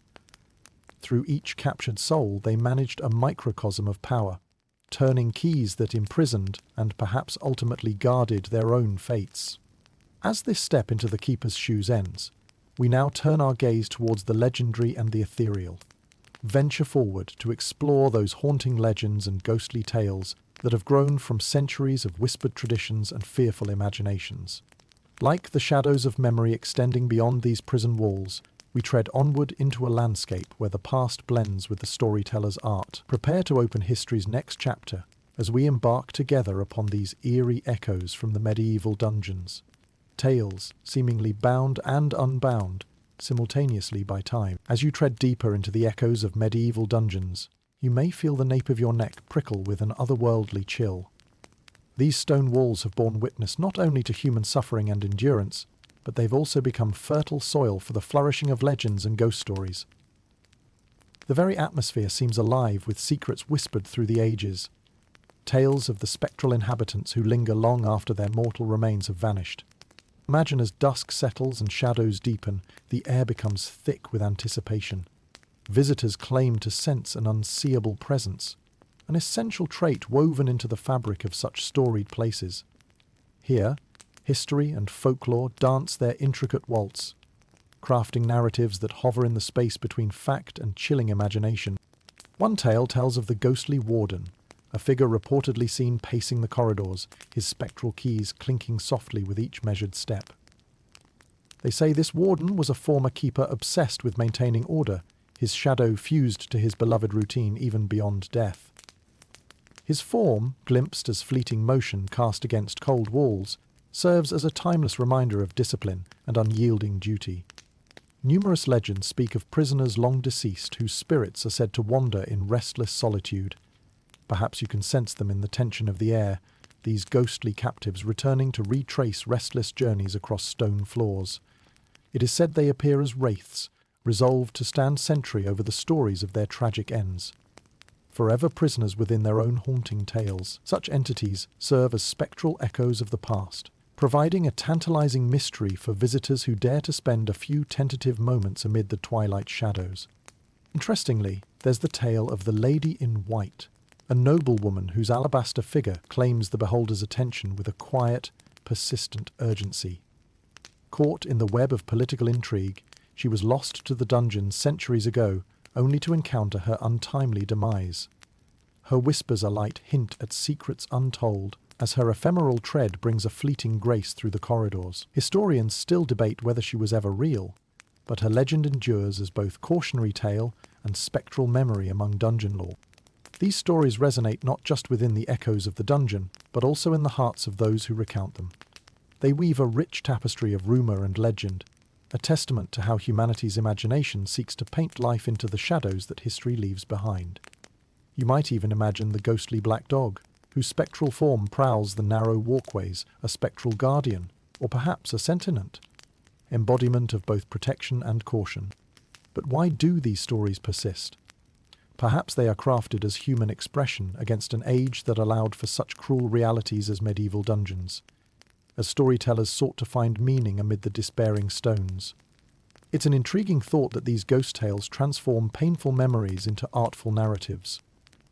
Speaker 1: Through each captured soul, they managed a microcosm of power, turning keys that imprisoned and perhaps ultimately guarded their own fates. As this step into the keeper's shoes ends, we now turn our gaze towards the legendary and the ethereal. Venture forward to explore those haunting legends and ghostly tales that have grown from centuries of whispered traditions and fearful imaginations. Like the shadows of memory extending beyond these prison walls, we tread onward into a landscape where the past blends with the storyteller's art. Prepare to open history's next chapter as we embark together upon these eerie echoes from the medieval dungeons. Tales seemingly bound and unbound simultaneously by time. As you tread deeper into the echoes of medieval dungeons, you may feel the nape of your neck prickle with an otherworldly chill. These stone walls have borne witness not only to human suffering and endurance, but they've also become fertile soil for the flourishing of legends and ghost stories. The very atmosphere seems alive with secrets whispered through the ages, tales of the spectral inhabitants who linger long after their mortal remains have vanished. Imagine as dusk settles and shadows deepen, the air becomes thick with anticipation. Visitors claim to sense an unseeable presence, an essential trait woven into the fabric of such storied places. Here, history and folklore dance their intricate waltz, crafting narratives that hover in the space between fact and chilling imagination. One tale tells of the ghostly warden, a figure reportedly seen pacing the corridors, his spectral keys clinking softly with each measured step. They say this warden was a former keeper obsessed with maintaining order, his shadow fused to his beloved routine even beyond death. His form, glimpsed as fleeting motion cast against cold walls, serves as a timeless reminder of discipline and unyielding duty. Numerous legends speak of prisoners long deceased whose spirits are said to wander in restless solitude. Perhaps you can sense them in the tension of the air, these ghostly captives returning to retrace restless journeys across stone floors. It is said they appear as wraiths, resolved to stand sentry over the stories of their tragic ends. Forever prisoners within their own haunting tales, such entities serve as spectral echoes of the past, providing a tantalizing mystery for visitors who dare to spend a few tentative moments amid the twilight shadows. Interestingly, there's the tale of the Lady in White, a noblewoman whose alabaster figure claims the beholder's attention with a quiet, persistent urgency. Caught in the web of political intrigue, she was lost to the dungeon centuries ago, only to encounter her untimely demise. Her whispers alight hint at secrets untold, as her ephemeral tread brings a fleeting grace through the corridors. Historians still debate whether she was ever real, but her legend endures as both cautionary tale and spectral memory among dungeon lore. These stories resonate not just within the echoes of the dungeon, but also in the hearts of those who recount them. They weave a rich tapestry of rumour and legend, a testament to how humanity's imagination seeks to paint life into the shadows that history leaves behind. You might even imagine the ghostly black dog, whose spectral form prowls the narrow walkways, a spectral guardian, or perhaps a sentinent, embodiment of both protection and caution. But why do these stories persist? Perhaps they are crafted as human expression against an age that allowed for such cruel realities as medieval dungeons, as storytellers sought to find meaning amid the despairing stones. It's an intriguing thought that these ghost tales transform painful memories into artful narratives,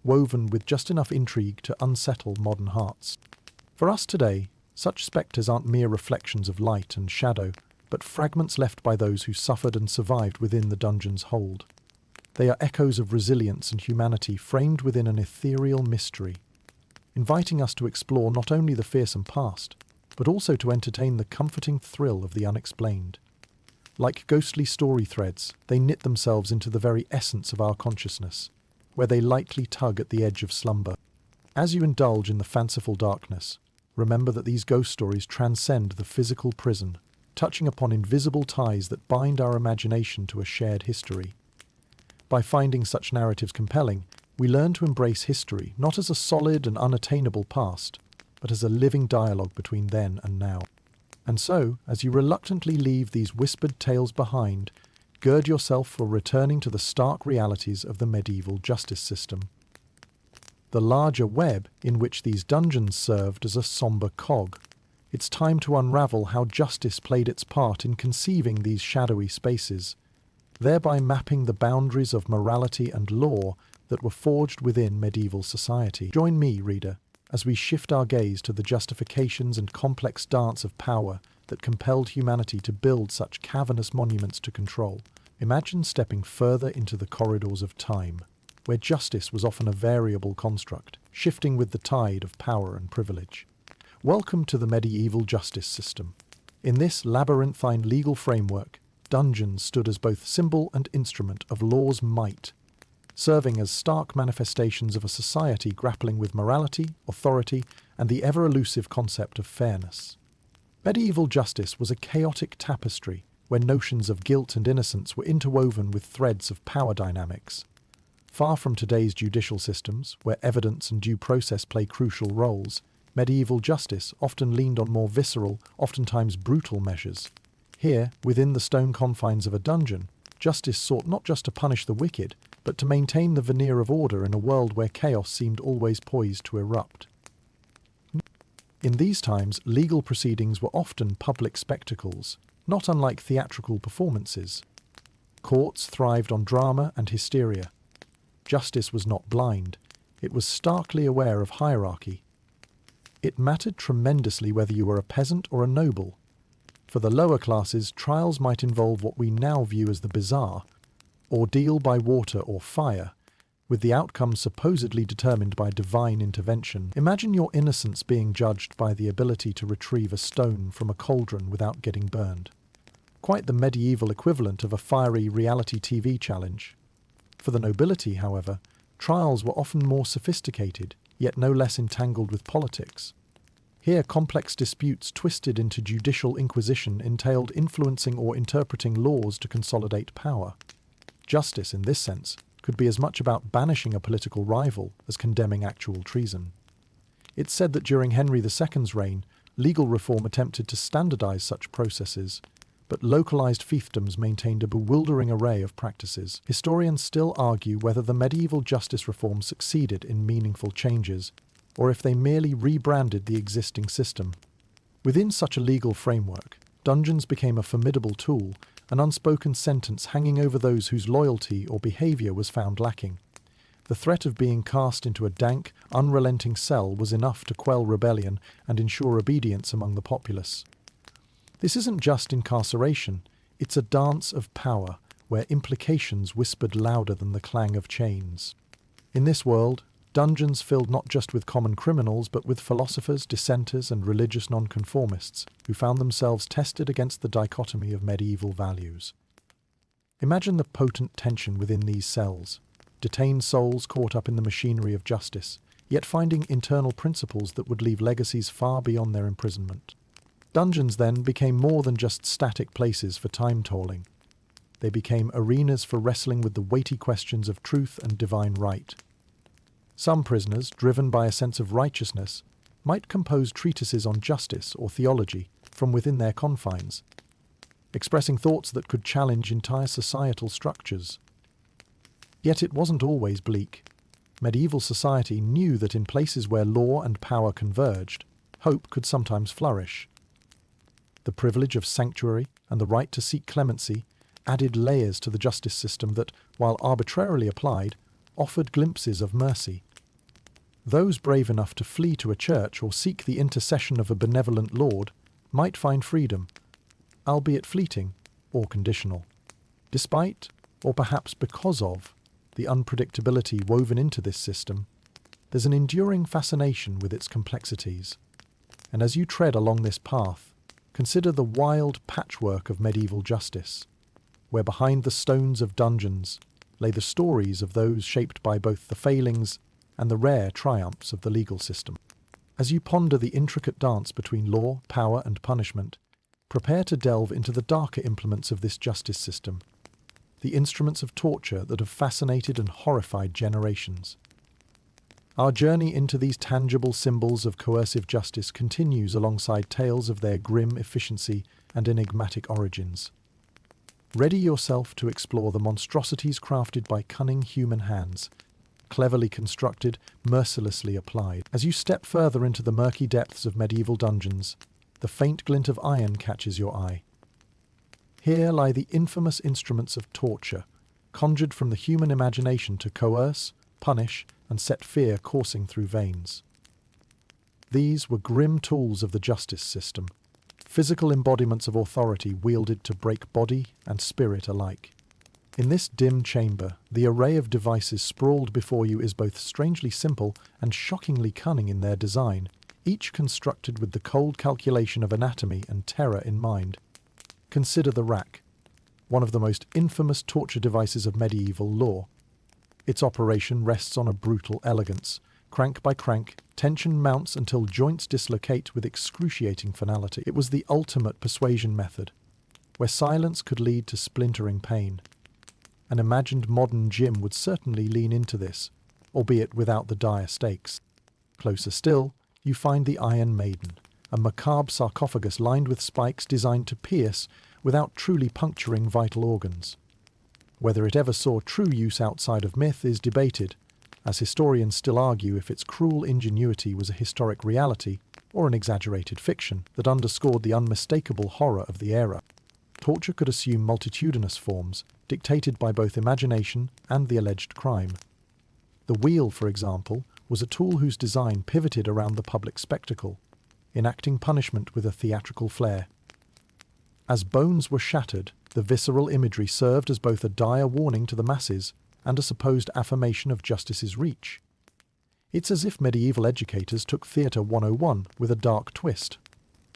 Speaker 1: woven with just enough intrigue to unsettle modern hearts. For us today, Such spectres aren't mere reflections of light and shadow, but fragments left by those who suffered and survived within the dungeon's hold. They are echoes of resilience and humanity framed within an ethereal mystery, inviting us to explore not only the fearsome past, but also to entertain the comforting thrill of the unexplained. Like ghostly story threads, they knit themselves into the very essence of our consciousness, where they lightly tug at the edge of slumber. As you indulge in the fanciful darkness, remember that these ghost stories transcend the physical prison, touching upon invisible ties that bind our imagination to a shared history. By finding such narratives compelling, we learn to embrace history not as a solid and unattainable past, but as a living dialogue between then and now. And so, as you reluctantly leave these whispered tales behind, gird yourself for returning to the stark realities of the medieval justice system. The larger web in which these dungeons served as a somber cog. It's time to unravel how justice played its part in conceiving these shadowy spaces, thereby mapping the boundaries of morality and law that were forged within medieval society. Join me, reader, as we shift our gaze to the justifications and complex dance of power that compelled humanity to build such cavernous monuments to control. Imagine stepping further into the corridors of time, where justice was often a variable construct, shifting with the tide of power and privilege. Welcome to the medieval justice system. In this labyrinthine legal framework, dungeons stood as both symbol and instrument of law's might, serving as stark manifestations of a society grappling with morality, authority, and the ever-elusive concept of fairness. Medieval justice was a chaotic tapestry where notions of guilt and innocence were interwoven with threads of power dynamics. Far from today's judicial systems, where evidence and due process play crucial roles, medieval justice often leaned on more visceral, oftentimes brutal measures. Here, within the stone confines of a dungeon, justice sought not just to punish the wicked, but to maintain the veneer of order in a world where chaos seemed always poised to erupt. In these times, legal proceedings were often public spectacles, not unlike theatrical performances. Courts thrived on drama and hysteria. Justice was not blind. It was starkly aware of hierarchy. It mattered tremendously whether you were a peasant or a noble. For the lower classes, trials might involve what we now view as the bizarre, ordeal by water or fire, with the outcome supposedly determined by divine intervention. Imagine your innocence being judged by the ability to retrieve a stone from a cauldron without getting burned. Quite the medieval equivalent of a fiery reality TV challenge. For the nobility, however, trials were often more sophisticated, yet no less entangled with politics. Here, complex disputes twisted into judicial inquisition entailed influencing or interpreting laws to consolidate power. Justice, in this sense, could be as much about banishing a political rival as condemning actual treason. It's said that during Henry II's reign, legal reform attempted to standardize such processes, but localized fiefdoms maintained a bewildering array of practices. Historians still argue whether the medieval justice reform succeeded in meaningful changes, or if they merely rebranded the existing system. Within such a legal framework, dungeons became a formidable tool, an unspoken sentence hanging over those whose loyalty or behavior was found lacking. The threat of being cast into a dank, unrelenting cell was enough to quell rebellion and ensure obedience among the populace. This isn't just incarceration, it's a dance of power, where implications whispered louder than the clang of chains. In this world, dungeons filled not just with common criminals, but with philosophers, dissenters, and religious nonconformists, who found themselves tested against the dichotomy of medieval values. Imagine the potent tension within these cells, detained souls caught up in the machinery of justice, yet finding internal principles that would leave legacies far beyond their imprisonment. Dungeons then became more than just static places for time tolling. They became arenas for wrestling with the weighty questions of truth and divine right. Some prisoners, driven by a sense of righteousness, might compose treatises on justice or theology from within their confines, expressing thoughts that could challenge entire societal structures. Yet it wasn't always bleak. Medieval society knew that in places where law and power converged, hope could sometimes flourish. The privilege of sanctuary and the right to seek clemency added layers to the justice system that, while arbitrarily applied, offered glimpses of mercy. Those brave enough to flee to a church or seek the intercession of a benevolent lord might find freedom, albeit fleeting or conditional. Despite, or perhaps because of, the unpredictability woven into this system, there's an enduring fascination with its complexities. And as you tread along this path, consider the wild patchwork of medieval justice, where behind the stones of dungeons lay the stories of those shaped by both the failings and the rare triumphs of the legal system. As you ponder the intricate dance between law, power, and punishment, prepare to delve into the darker implements of this justice system, the instruments of torture that have fascinated and horrified generations. Our journey into these tangible symbols of coercive justice continues alongside tales of their grim efficiency and enigmatic origins. Ready yourself to explore the monstrosities crafted by cunning human hands, cleverly constructed, mercilessly applied. As you step further into the murky depths of medieval dungeons, the faint glint of iron catches your eye. Here lie the infamous instruments of torture, conjured from the human imagination to coerce, punish, and set fear coursing through veins. These were grim tools of the justice system, physical embodiments of authority wielded to break body and spirit alike. In this dim chamber, the array of devices sprawled before you is both strangely simple and shockingly cunning in their design, each constructed with the cold calculation of anatomy and terror in mind. Consider the rack, one of the most infamous torture devices of medieval law. Its operation rests on a brutal elegance. Crank by crank, tension mounts until joints dislocate with excruciating finality. It was the ultimate persuasion method, where silence could lead to splintering pain. An imagined modern gym would certainly lean into this, albeit without the dire stakes. Closer still, you find the Iron Maiden, a macabre sarcophagus lined with spikes designed to pierce without truly puncturing vital organs. Whether it ever saw true use outside of myth is debated, as historians still argue if its cruel ingenuity was a historic reality or an exaggerated fiction that underscored the unmistakable horror of the era. Torture could assume multitudinous forms, dictated by both imagination and the alleged crime. The wheel, for example, was a tool whose design pivoted around the public spectacle, enacting punishment with a theatrical flair. As bones were shattered, the visceral imagery served as both a dire warning to the masses and a supposed affirmation of justice's reach. It's as if medieval educators took Theatre 101 with a dark twist.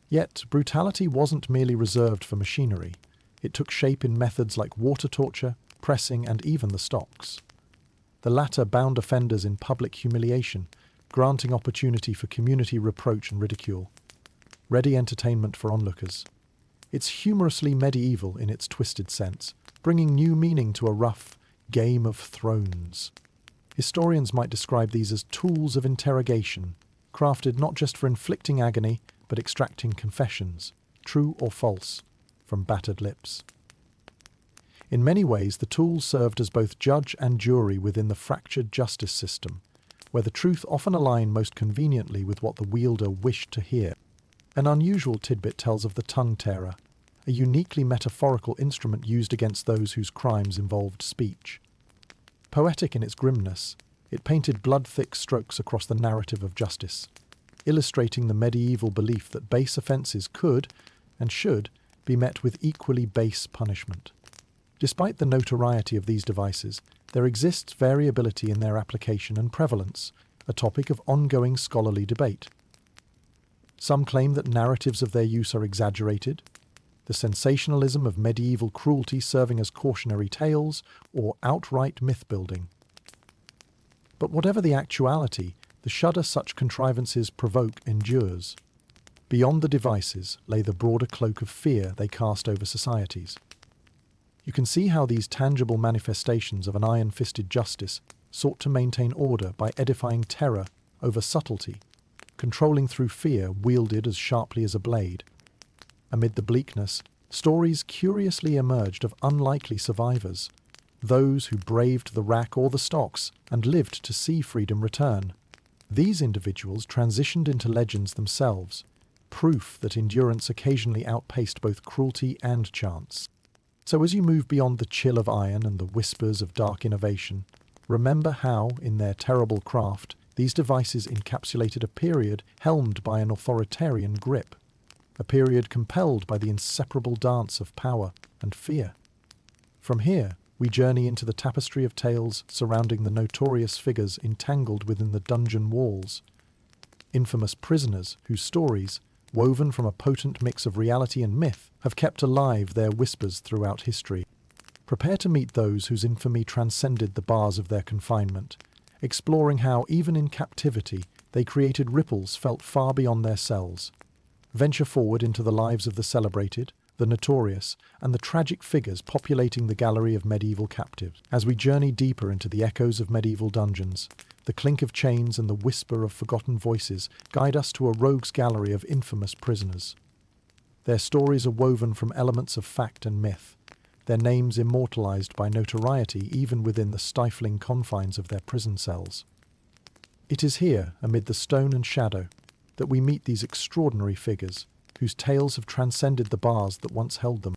Speaker 1: Yet, brutality wasn't merely reserved for machinery. It took shape in methods like water torture, pressing, and even the stocks. The latter bound offenders in public humiliation, granting opportunity for community reproach and ridicule. Ready entertainment for onlookers. It's humorously medieval in its twisted sense, bringing new meaning to a rough Game of Thrones. Historians might describe these as tools of interrogation, crafted not just for inflicting agony, but extracting confessions, true or false, from battered lips. In many ways, the tools served as both judge and jury within the fractured justice system, where the truth often aligned most conveniently with what the wielder wished to hear. An unusual tidbit tells of the tongue tearer, a uniquely metaphorical instrument used against those whose crimes involved speech. Poetic in its grimness, it painted blood-thick strokes across the narrative of justice, illustrating the medieval belief that base offences could, and should, be met with equally base punishment. Despite the notoriety of these devices, there exists variability in their application and prevalence, a topic of ongoing scholarly debate. Some claim that narratives of their use are exaggerated, the sensationalism of medieval cruelty serving as cautionary tales or outright myth-building. But whatever the actuality, the shudder such contrivances provoke endures. Beyond the devices lay the broader cloak of fear they cast over societies. You can see how these tangible manifestations of an iron-fisted justice sought to maintain order by edifying terror over subtlety, controlling through fear wielded as sharply as a blade. Amid the bleakness, stories curiously emerged of unlikely survivors, those who braved the rack or the stocks and lived to see freedom return. These individuals transitioned into legends themselves, proof that endurance occasionally outpaced both cruelty and chance. So as you move beyond the chill of iron and the whispers of dark innovation, remember how, in their terrible craft, These devices encapsulated a period helmed by an authoritarian grip, a period compelled by the inseparable dance of power and fear. From here, we journey into the tapestry of tales surrounding the notorious figures entangled within the dungeon walls. Infamous prisoners whose stories, woven from a potent mix of reality and myth, have kept alive their whispers throughout history. Prepare to meet those whose infamy transcended the bars of their confinement, exploring how, even in captivity, they created ripples felt far beyond their cells. Venture forward into the lives of the celebrated, the notorious, and the tragic figures populating the gallery of medieval captives. As we journey deeper into the echoes of medieval dungeons, the clink of chains and the whisper of forgotten voices guide us to a rogues gallery of infamous prisoners. Their stories are woven from elements of fact and myth, their names immortalized by notoriety even within the stifling confines of their prison cells. It is here, amid the stone and shadow, that we meet these extraordinary figures, whose tales have transcended the bars that once held them.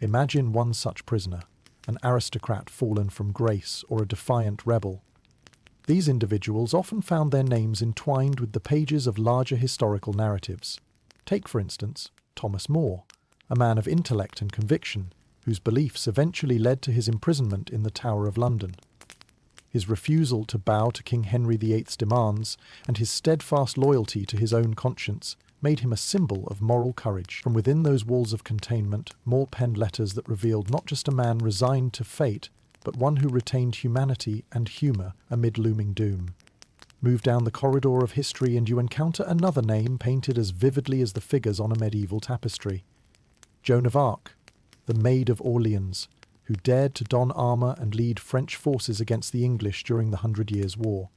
Speaker 1: Imagine one such prisoner, an aristocrat fallen from grace or a defiant rebel. These individuals often found their names entwined with the pages of larger historical narratives. Take, for instance, Thomas More, a man of intellect and conviction, whose beliefs eventually led to his imprisonment in the Tower of London. His refusal to bow to King Henry VIII's demands and his steadfast loyalty to his own conscience made him a symbol of moral courage. From within those walls of containment, More penned letters that revealed not just a man resigned to fate, but one who retained humanity and humour amid looming doom. Move down the corridor of history and you encounter another name painted as vividly as the figures on a medieval tapestry. Joan of Arc, the Maid of Orleans, who dared to don armour and lead French forces against the English during the 100 Years' War.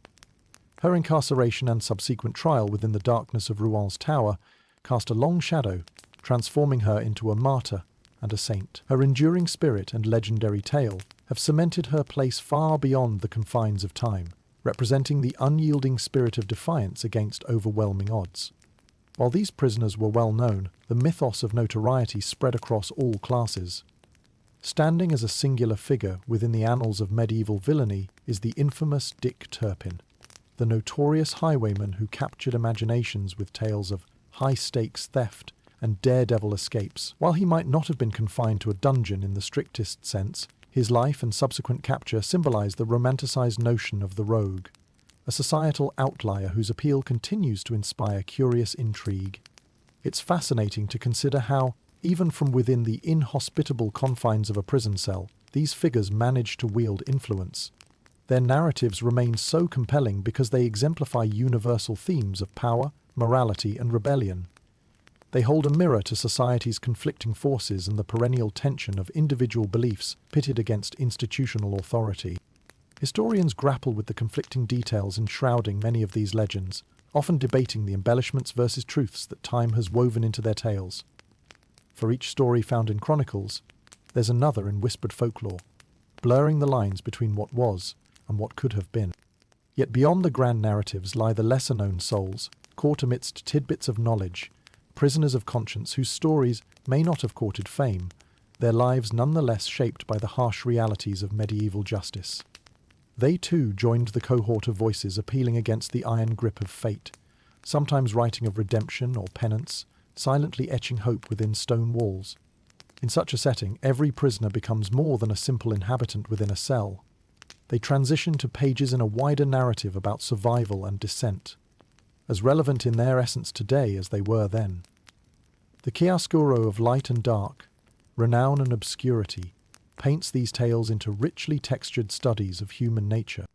Speaker 1: Her incarceration and subsequent trial within the darkness of Rouen tower cast a long shadow, transforming her into a martyr and a saint. Her enduring spirit and legendary tale have cemented her place far beyond the confines of time, representing the unyielding spirit of defiance against overwhelming odds. While these prisoners were well known, the mythos of notoriety spread across all classes. Standing as a singular figure within the annals of medieval villainy is the infamous Dick Turpin, the notorious highwayman who captured imaginations with tales of high-stakes theft and daredevil escapes. While he might not have been confined to a dungeon in the strictest sense, his life and subsequent capture symbolize the romanticized notion of the rogue, a societal outlier whose appeal continues to inspire curious intrigue. It's fascinating to consider how, even from within the inhospitable confines of a prison cell, these figures manage to wield influence. Their narratives remain so compelling because they exemplify universal themes of power, morality, and rebellion. They hold a mirror to society's conflicting forces and the perennial tension of individual beliefs pitted against institutional authority. Historians grapple with the conflicting details enshrouding many of these legends, often debating the embellishments versus truths that time has woven into their tales. For each story found in chronicles, there's another in whispered folklore, blurring the lines between what was and what could have been. Yet beyond the grand narratives lie the lesser-known souls, caught amidst tidbits of knowledge, prisoners of conscience whose stories may not have courted fame, their lives nonetheless shaped by the harsh realities of medieval justice. They too joined the cohort of voices appealing against the iron grip of fate, sometimes writing of redemption or penance, silently etching hope within stone walls. In such a setting, every prisoner becomes more than a simple inhabitant within a cell. They transition to pages in a wider narrative about survival and dissent, as relevant in their essence today as they were then. The chiaroscuro of light and dark, renown and obscurity, paints these tales into richly textured studies of human nature.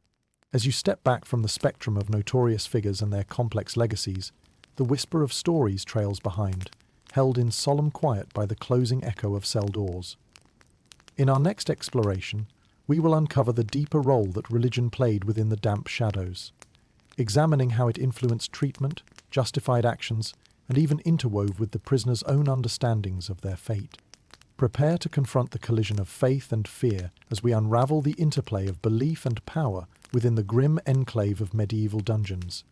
Speaker 1: As you step back from the spectrum of notorious figures and their complex legacies, the whisper of stories trails behind, held in solemn quiet by the closing echo of cell doors. In our next exploration, we will uncover the deeper role that religion played within the damp shadows, examining how it influenced treatment, justified actions, and even interwove with the prisoner's own understandings of their fate. Prepare to confront the collision of faith and fear as we unravel the interplay of belief and power within the grim enclave of medieval dungeons.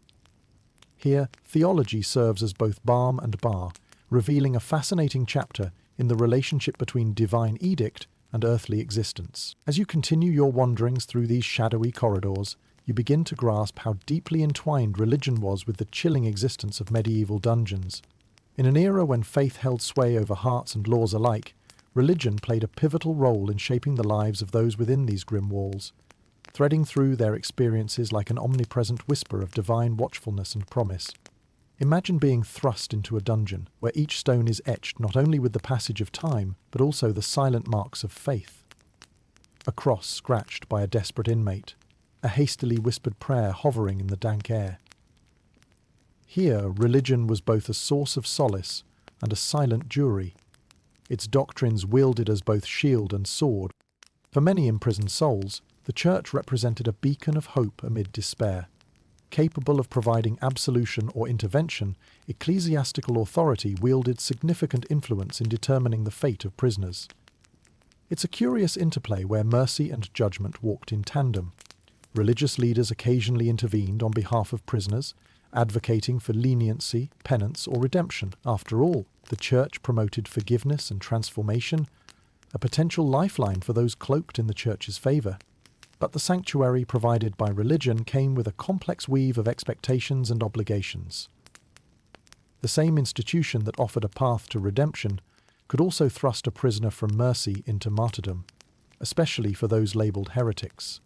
Speaker 1: Here, theology serves as both balm and bar, revealing a fascinating chapter in the relationship between divine edict and earthly existence. As you continue your wanderings through these shadowy corridors, you begin to grasp how deeply entwined religion was with the chilling existence of medieval dungeons. In an era when faith held sway over hearts and laws alike, religion played a pivotal role in shaping the lives of those within these grim walls, threading through their experiences like an omnipresent whisper of divine watchfulness and promise. Imagine being thrust into a dungeon, where each stone is etched not only with the passage of time, but also the silent marks of faith. A cross scratched by a desperate inmate, a hastily whispered prayer hovering in the dank air. Here, religion was both a source of solace and a silent jury, its doctrines wielded as both shield and sword. For many imprisoned souls, the church represented a beacon of hope amid despair. Capable of providing absolution or intervention, ecclesiastical authority wielded significant influence in determining the fate of prisoners. It's a curious interplay where mercy and judgment walked in tandem. Religious leaders occasionally intervened on behalf of prisoners, advocating for leniency, penance, or redemption. After all, the church promoted forgiveness and transformation, a potential lifeline for those cloaked in the church's favour. But the sanctuary provided by religion came with a complex weave of expectations and obligations. The same institution that offered a path to redemption could also thrust a prisoner from mercy into martyrdom, especially for those labelled heretics.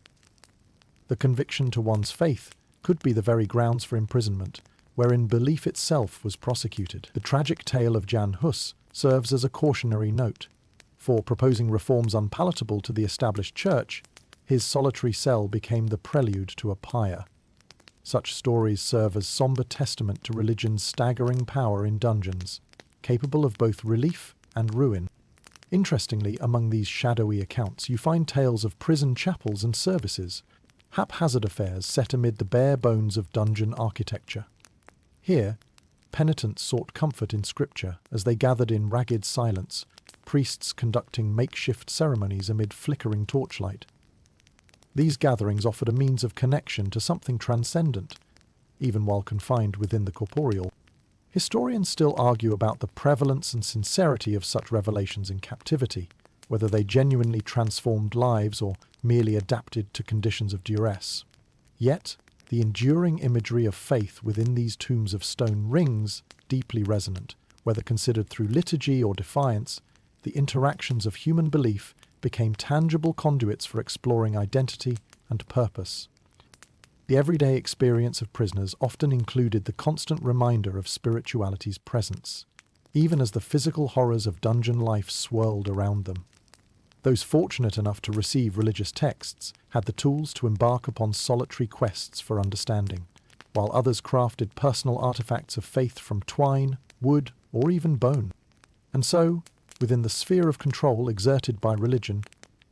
Speaker 1: The conviction to one's faith could be the very grounds for imprisonment, wherein belief itself was prosecuted. The tragic tale of Jan Hus serves as a cautionary note. For proposing reforms unpalatable to the established church, his solitary cell became the prelude to a pyre. Such stories serve as somber testament to religion's staggering power in dungeons, capable of both relief and ruin. Interestingly, among these shadowy accounts, you find tales of prison chapels and services, haphazard affairs set amid the bare bones of dungeon architecture. Here, penitents sought comfort in scripture as they gathered in ragged silence, priests conducting makeshift ceremonies amid flickering torchlight. These gatherings offered a means of connection to something transcendent, even while confined within the corporeal. Historians still argue about the prevalence and sincerity of such revelations in captivity, whether they genuinely transformed lives or merely adapted to conditions of duress. Yet, the enduring imagery of faith within these tombs of stone rings deeply resonant. Whether considered through liturgy or defiance, the interactions of human belief became tangible conduits for exploring identity and purpose. The everyday experience of prisoners often included the constant reminder of spirituality's presence, even as the physical horrors of dungeon life swirled around them. Those fortunate enough to receive religious texts had the tools to embark upon solitary quests for understanding, while others crafted personal artifacts of faith from twine, wood, or even bone. And so, within the sphere of control exerted by religion,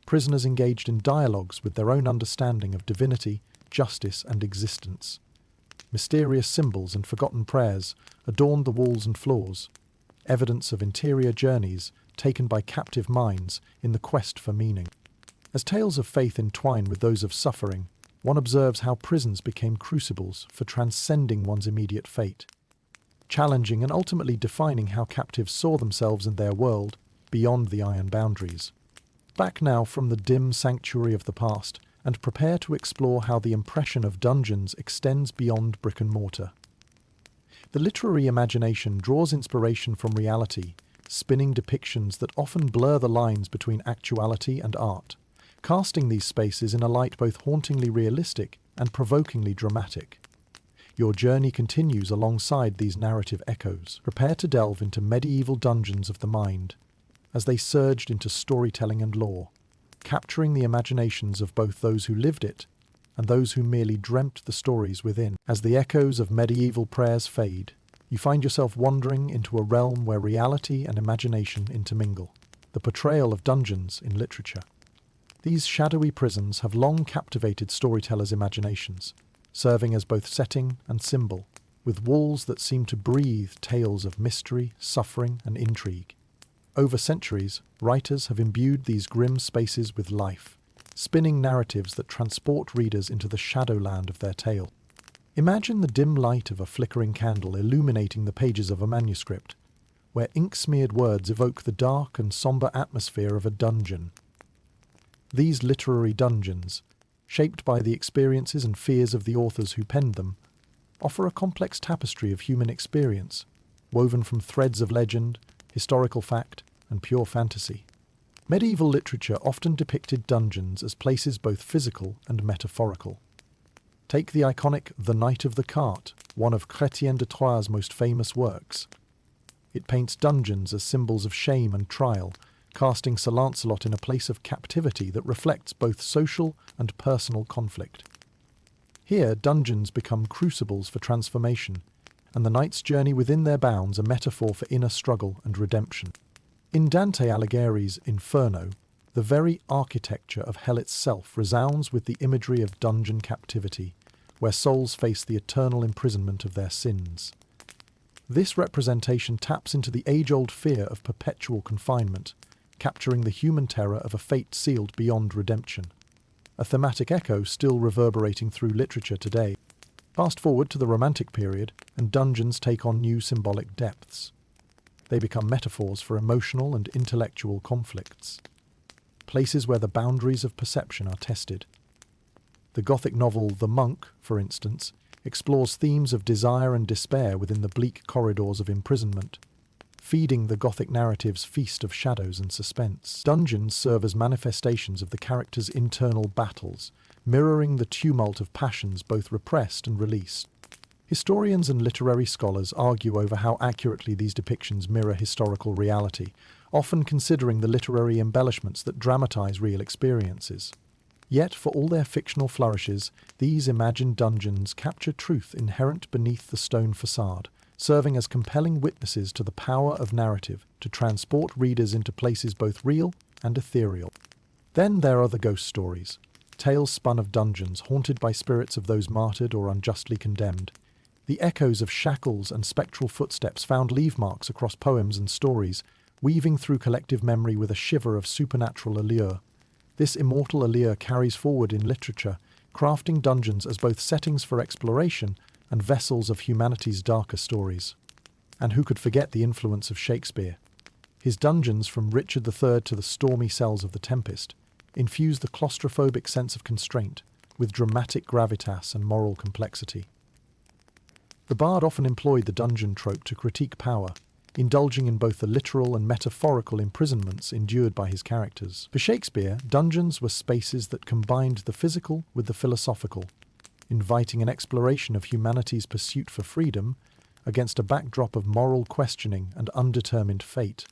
Speaker 1: prisoners engaged in dialogues with their own understanding of divinity, justice, and existence. Mysterious symbols and forgotten prayers adorned the walls and floors, evidence of interior journeys taken by captive minds in the quest for meaning. As tales of faith entwine with those of suffering, one observes how prisons became crucibles for transcending one's immediate fate, challenging and ultimately defining how captives saw themselves and their world beyond the iron boundaries. Back now from the dim sanctuary of the past, and prepare to explore how the impression of dungeons extends beyond brick and mortar. The literary imagination draws inspiration from reality, spinning depictions that often blur the lines between actuality and art, casting these spaces in a light both hauntingly realistic and provokingly dramatic. Your journey continues alongside these narrative echoes. Prepare to delve into medieval dungeons of the mind, as they surged into storytelling and lore, capturing the imaginations of both those who lived it and those who merely dreamt the stories within. As the echoes of medieval prayers fade, you find yourself wandering into a realm where reality and imagination intermingle, the portrayal of dungeons in literature. These shadowy prisons have long captivated storytellers' imaginations, serving as both setting and symbol, with walls that seem to breathe tales of mystery, suffering, and intrigue. Over centuries, writers have imbued these grim spaces with life, spinning narratives that transport readers into the shadowland of their tale. Imagine the dim light of a flickering candle illuminating the pages of a manuscript, where ink-smeared words evoke the dark and somber atmosphere of a dungeon. These literary dungeons, shaped by the experiences and fears of the authors who penned them, offer a complex tapestry of human experience, woven from threads of legend, historical fact, and pure fantasy. Medieval literature often depicted dungeons as places both physical and metaphorical. Take the iconic The Knight of the Cart, one of Chrétien de Troyes' most famous works. It paints dungeons as symbols of shame and trial, casting Sir Lancelot in a place of captivity that reflects both social and personal conflict. Here, dungeons become crucibles for transformation, and the knight's journey within their bounds a metaphor for inner struggle and redemption. In Dante Alighieri's Inferno, the very architecture of hell itself resounds with the imagery of dungeon captivity, where souls face the eternal imprisonment of their sins. This representation taps into the age-old fear of perpetual confinement, capturing the human terror of a fate sealed beyond redemption. A thematic echo still reverberating through literature today. Fast forward to the Romantic period, and dungeons take on new symbolic depths. They become metaphors for emotional and intellectual conflicts, places where the boundaries of perception are tested. The Gothic novel The Monk, for instance, explores themes of desire and despair within the bleak corridors of imprisonment, feeding the Gothic narrative's feast of shadows and suspense. Dungeons serve as manifestations of the character's internal battles, mirroring the tumult of passions both repressed and released. Historians and literary scholars argue over how accurately these depictions mirror historical reality, often considering the literary embellishments that dramatize real experiences. Yet, for all their fictional flourishes, these imagined dungeons capture truth inherent beneath the stone facade, serving as compelling witnesses to the power of narrative to transport readers into places both real and ethereal. Then there are the ghost stories, tales spun of dungeons haunted by spirits of those martyred or unjustly condemned. The echoes of shackles and spectral footsteps found leave marks across poems and stories, weaving through collective memory with a shiver of supernatural allure. This immortal allure carries forward in literature, crafting dungeons as both settings for exploration and vessels of humanity's darker stories. And who could forget the influence of Shakespeare? His dungeons, from Richard III to the stormy cells of The Tempest, infuse the claustrophobic sense of constraint with dramatic gravitas and moral complexity. The bard often employed the dungeon trope to critique power, indulging in both the literal and metaphorical imprisonments endured by his characters. For Shakespeare, dungeons were spaces that combined the physical with the philosophical, inviting an exploration of humanity's pursuit for freedom against a backdrop of moral questioning and undetermined fate.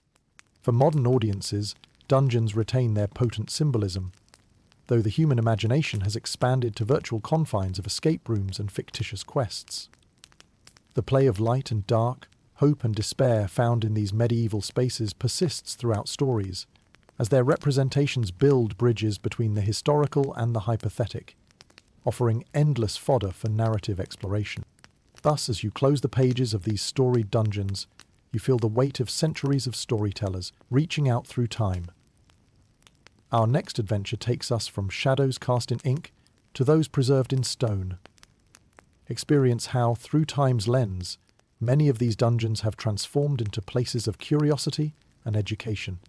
Speaker 1: For modern audiences, dungeons retain their potent symbolism, though the human imagination has expanded to virtual confines of escape rooms and fictitious quests. The play of light and dark, hope and despair found in these medieval spaces persists throughout stories, as their representations build bridges between the historical and the hypothetic, offering endless fodder for narrative exploration. Thus, as you close the pages of these storied dungeons, you feel the weight of centuries of storytellers reaching out through time. Our next adventure takes us from shadows cast in ink to those preserved in stone. Experience how, through time's lens, many of these dungeons have transformed into places of curiosity and education.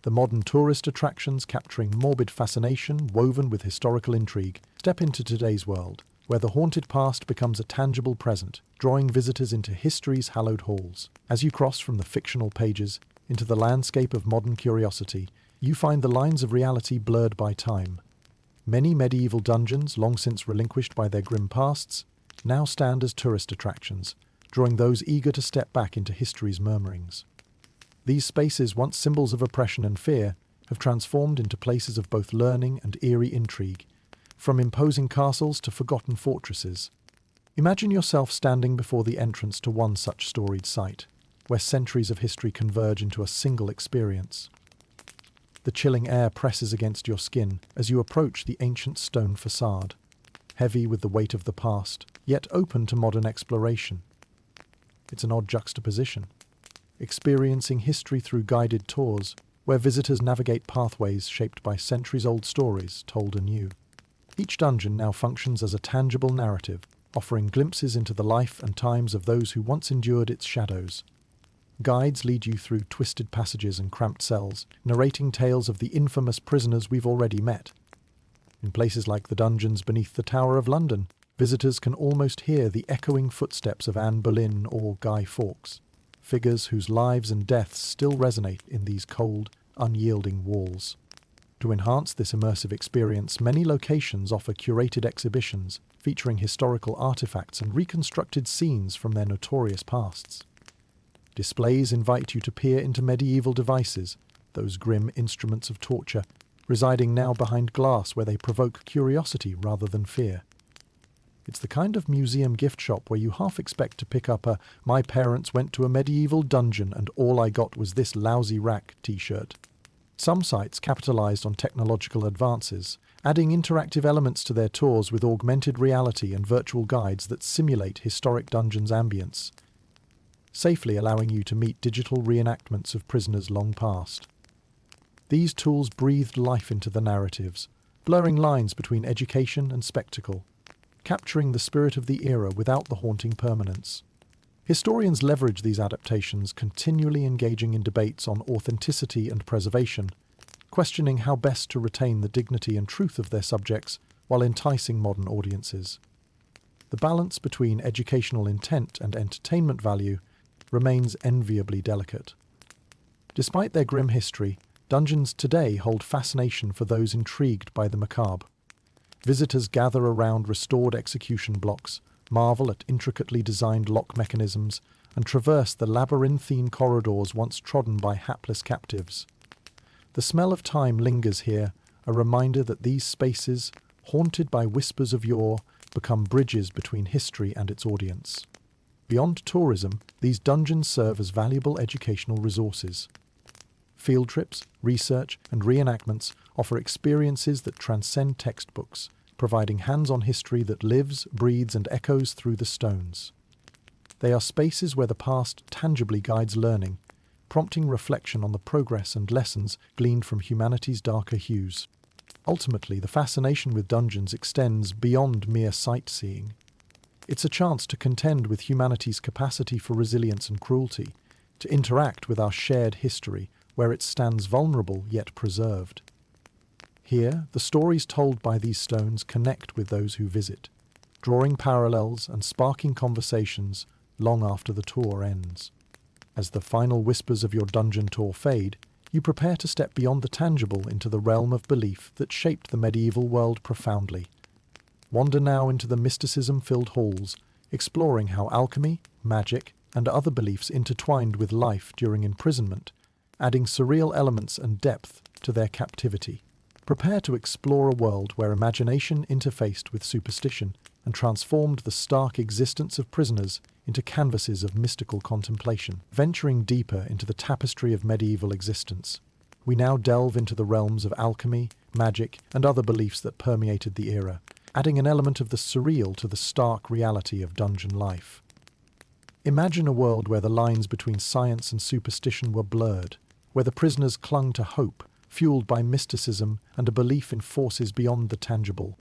Speaker 1: The modern tourist attractions capturing morbid fascination woven with historical intrigue step into today's world, where the haunted past becomes a tangible present, drawing visitors into history's hallowed halls. As you cross from the fictional pages into the landscape of modern curiosity, you find the lines of reality blurred by time. Many medieval dungeons, long since relinquished by their grim pasts, now stand as tourist attractions, drawing those eager to step back into history's murmurings. These spaces, once symbols of oppression and fear, have transformed into places of both learning and eerie intrigue, from imposing castles to forgotten fortresses. Imagine yourself standing before the entrance to one such storied site, where centuries of history converge into a single experience. The chilling air presses against your skin as you approach the ancient stone facade, heavy with the weight of the past, yet open to modern exploration. It's an odd juxtaposition, experiencing history through guided tours, where visitors navigate pathways shaped by centuries-old stories told anew. Each dungeon now functions as a tangible narrative, offering glimpses into the life and times of those who once endured its shadows. Guides lead you through twisted passages and cramped cells, narrating tales of the infamous prisoners we've already met. In places like the dungeons beneath the Tower of London, visitors can almost hear the echoing footsteps of Anne Boleyn or Guy Fawkes, figures whose lives and deaths still resonate in these cold, unyielding walls. To enhance this immersive experience, many locations offer curated exhibitions featuring historical artifacts and reconstructed scenes from their notorious pasts. Displays invite you to peer into medieval devices, those grim instruments of torture, residing now behind glass where they provoke curiosity rather than fear. It's the kind of museum gift shop where you half expect to pick up a "My parents went to a medieval dungeon and all I got was this lousy rack" t-shirt. Some sites capitalized on technological advances, adding interactive elements to their tours with augmented reality and virtual guides that simulate historic dungeons' ambience, safely allowing you to meet digital reenactments of prisoners long past. These tools breathed life into the narratives, blurring lines between education and spectacle, capturing the spirit of the era without the haunting permanence. Historians leverage these adaptations, continually engaging in debates on authenticity and preservation, questioning how best to retain the dignity and truth of their subjects while enticing modern audiences. The balance between educational intent and entertainment value remains enviably delicate. Despite their grim history, dungeons today hold fascination for those intrigued by the macabre. Visitors gather around restored execution blocks, marvel at intricately designed lock mechanisms, and traverse the labyrinthine corridors once trodden by hapless captives. The smell of time lingers here, a reminder that these spaces, haunted by whispers of yore, become bridges between history and its audience. Beyond tourism, these dungeons serve as valuable educational resources. Field trips, research, and reenactments offer experiences that transcend textbooks, providing hands-on history that lives, breathes, and echoes through the stones. They are spaces where the past tangibly guides learning, prompting reflection on the progress and lessons gleaned from humanity's darker hues. Ultimately, the fascination with dungeons extends beyond mere sightseeing. It's a chance to contend with humanity's capacity for resilience and cruelty, to interact with our shared history, where it stands vulnerable yet preserved. Here, the stories told by these stones connect with those who visit, drawing parallels and sparking conversations long after the tour ends. As the final whispers of your dungeon tour fade, you prepare to step beyond the tangible into the realm of belief that shaped the medieval world profoundly. Wander now into the mysticism-filled halls, exploring how alchemy, magic, and other beliefs intertwined with life during imprisonment, adding surreal elements and depth to their captivity. Prepare to explore a world where imagination interfaced with superstition and transformed the stark existence of prisoners into canvases of mystical contemplation. Venturing deeper into the tapestry of medieval existence, we now delve into the realms of alchemy, magic, and other beliefs that permeated the era, adding an element of the surreal to the stark reality of dungeon life. Imagine a world where the lines between science and superstition were blurred, where the prisoners clung to hope, fueled by mysticism and a belief in forces beyond the tangible.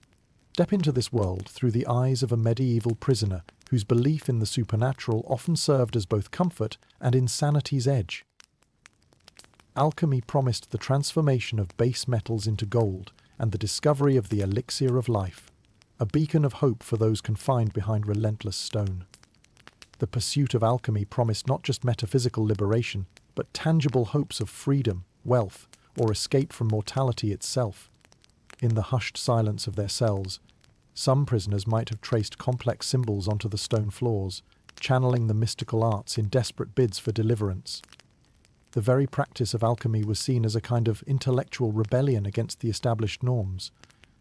Speaker 1: Step into this world through the eyes of a medieval prisoner whose belief in the supernatural often served as both comfort and insanity's edge. Alchemy promised the transformation of base metals into gold and the discovery of the elixir of life, a beacon of hope for those confined behind relentless stone. The pursuit of alchemy promised not just metaphysical liberation, but tangible hopes of freedom, wealth, or escape from mortality itself. In the hushed silence of their cells, some prisoners might have traced complex symbols onto the stone floors, channeling the mystical arts in desperate bids for deliverance. The very practice of alchemy was seen as a kind of intellectual rebellion against the established norms,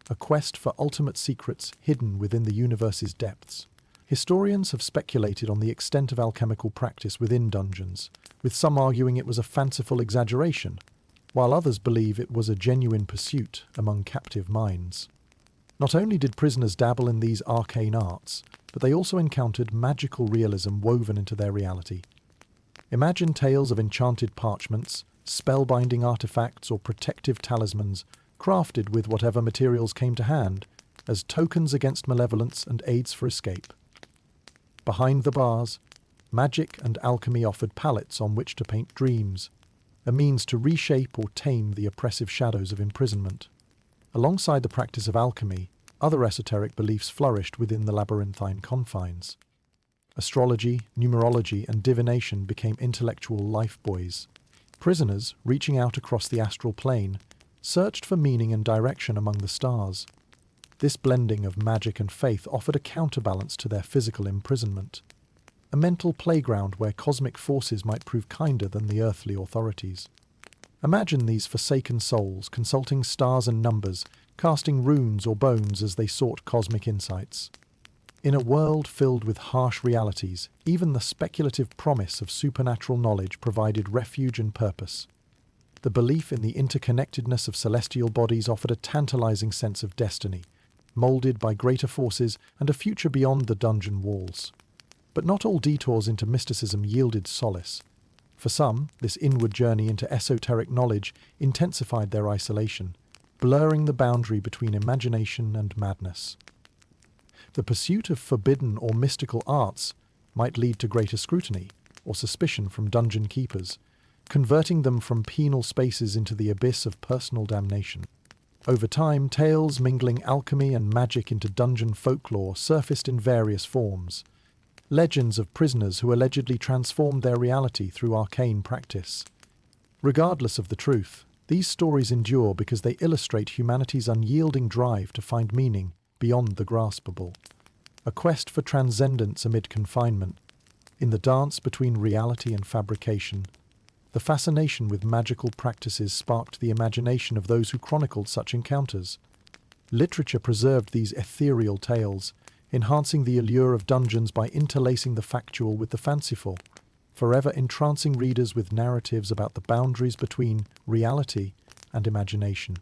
Speaker 1: a quest for ultimate secrets hidden within the universe's depths. Historians have speculated on the extent of alchemical practice within dungeons, with some arguing it was a fanciful exaggeration, while others believe it was a genuine pursuit among captive minds. Not only did prisoners dabble in these arcane arts, but they also encountered magical realism woven into their reality. Imagine tales of enchanted parchments, spellbinding artifacts, or protective talismans, crafted with whatever materials came to hand, as tokens against malevolence and aids for escape. Behind the bars, magic and alchemy offered palettes on which to paint dreams, a means to reshape or tame the oppressive shadows of imprisonment. Alongside the practice of alchemy, other esoteric beliefs flourished within the labyrinthine confines. Astrology, numerology, and divination became intellectual lifebuoys. Prisoners, reaching out across the astral plane, searched for meaning and direction among the stars. This blending of magic and faith offered a counterbalance to their physical imprisonment, a mental playground where cosmic forces might prove kinder than the earthly authorities. Imagine these forsaken souls consulting stars and numbers, casting runes or bones as they sought cosmic insights. In a world filled with harsh realities, even the speculative promise of supernatural knowledge provided refuge and purpose. The belief in the interconnectedness of celestial bodies offered a tantalizing sense of destiny, molded by greater forces and a future beyond the dungeon walls. But not all detours into mysticism yielded solace. For some, this inward journey into esoteric knowledge intensified their isolation, blurring the boundary between imagination and madness. The pursuit of forbidden or mystical arts might lead to greater scrutiny or suspicion from dungeon keepers, converting them from penal spaces into the abyss of personal damnation. Over time, tales mingling alchemy and magic into dungeon folklore surfaced in various forms. Legends of prisoners who allegedly transformed their reality through arcane practice. Regardless of the truth, these stories endure because they illustrate humanity's unyielding drive to find meaning beyond the graspable. A quest for transcendence amid confinement. In the dance between reality and fabrication, the fascination with magical practices sparked the imagination of those who chronicled such encounters. Literature preserved these ethereal tales, enhancing the allure of dungeons by interlacing the factual with the fanciful, forever entrancing readers with narratives about the boundaries between reality and imagination.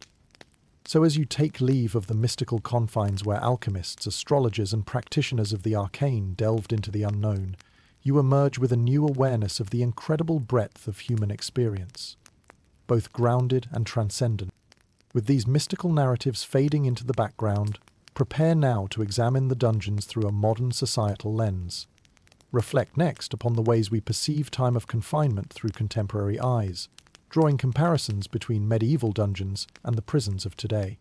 Speaker 1: So as you take leave of the mystical confines where alchemists, astrologers, and practitioners of the arcane delved into the unknown, you emerge with a new awareness of the incredible breadth of human experience, both grounded and transcendent. With these mystical narratives fading into the background, prepare now to examine the dungeons through a modern societal lens. Reflect next upon the ways we perceive time of confinement through contemporary eyes, drawing comparisons between medieval dungeons and the prisons of today.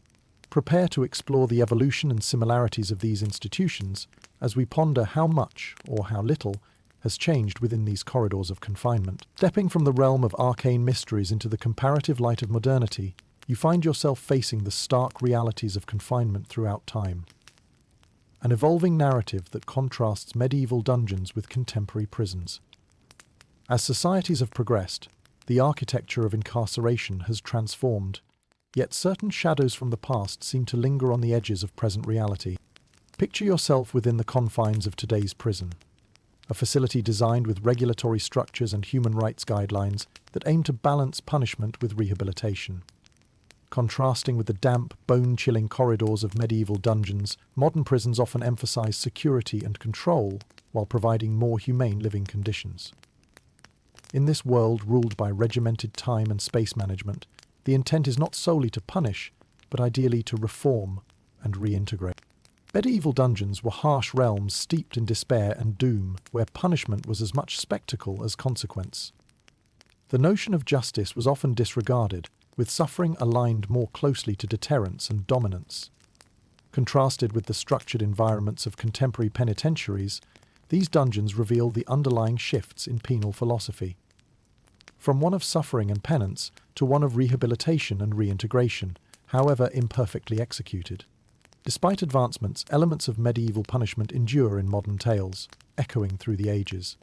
Speaker 1: Prepare to explore the evolution and similarities of these institutions as we ponder how much, or how little, has changed within these corridors of confinement. Stepping from the realm of arcane mysteries into the comparative light of modernity, you find yourself facing the stark realities of confinement throughout time. An evolving narrative that contrasts medieval dungeons with contemporary prisons. As societies have progressed, the architecture of incarceration has transformed, yet certain shadows from the past seem to linger on the edges of present reality. Picture yourself within the confines of today's prison, a facility designed with regulatory structures and human rights guidelines that aim to balance punishment with rehabilitation. Contrasting with the damp, bone-chilling corridors of medieval dungeons, modern prisons often emphasize security and control while providing more humane living conditions. In this world ruled by regimented time and space management, the intent is not solely to punish, but ideally to reform and reintegrate. Medieval dungeons were harsh realms steeped in despair and doom, where punishment was as much spectacle as consequence. The notion of justice was often disregarded, with suffering aligned more closely to deterrence and dominance. Contrasted with the structured environments of contemporary penitentiaries, these dungeons reveal the underlying shifts in penal philosophy. From one of suffering and penance to one of rehabilitation and reintegration, however imperfectly executed. Despite advancements, elements of medieval punishment endure in modern tales, echoing through the ages.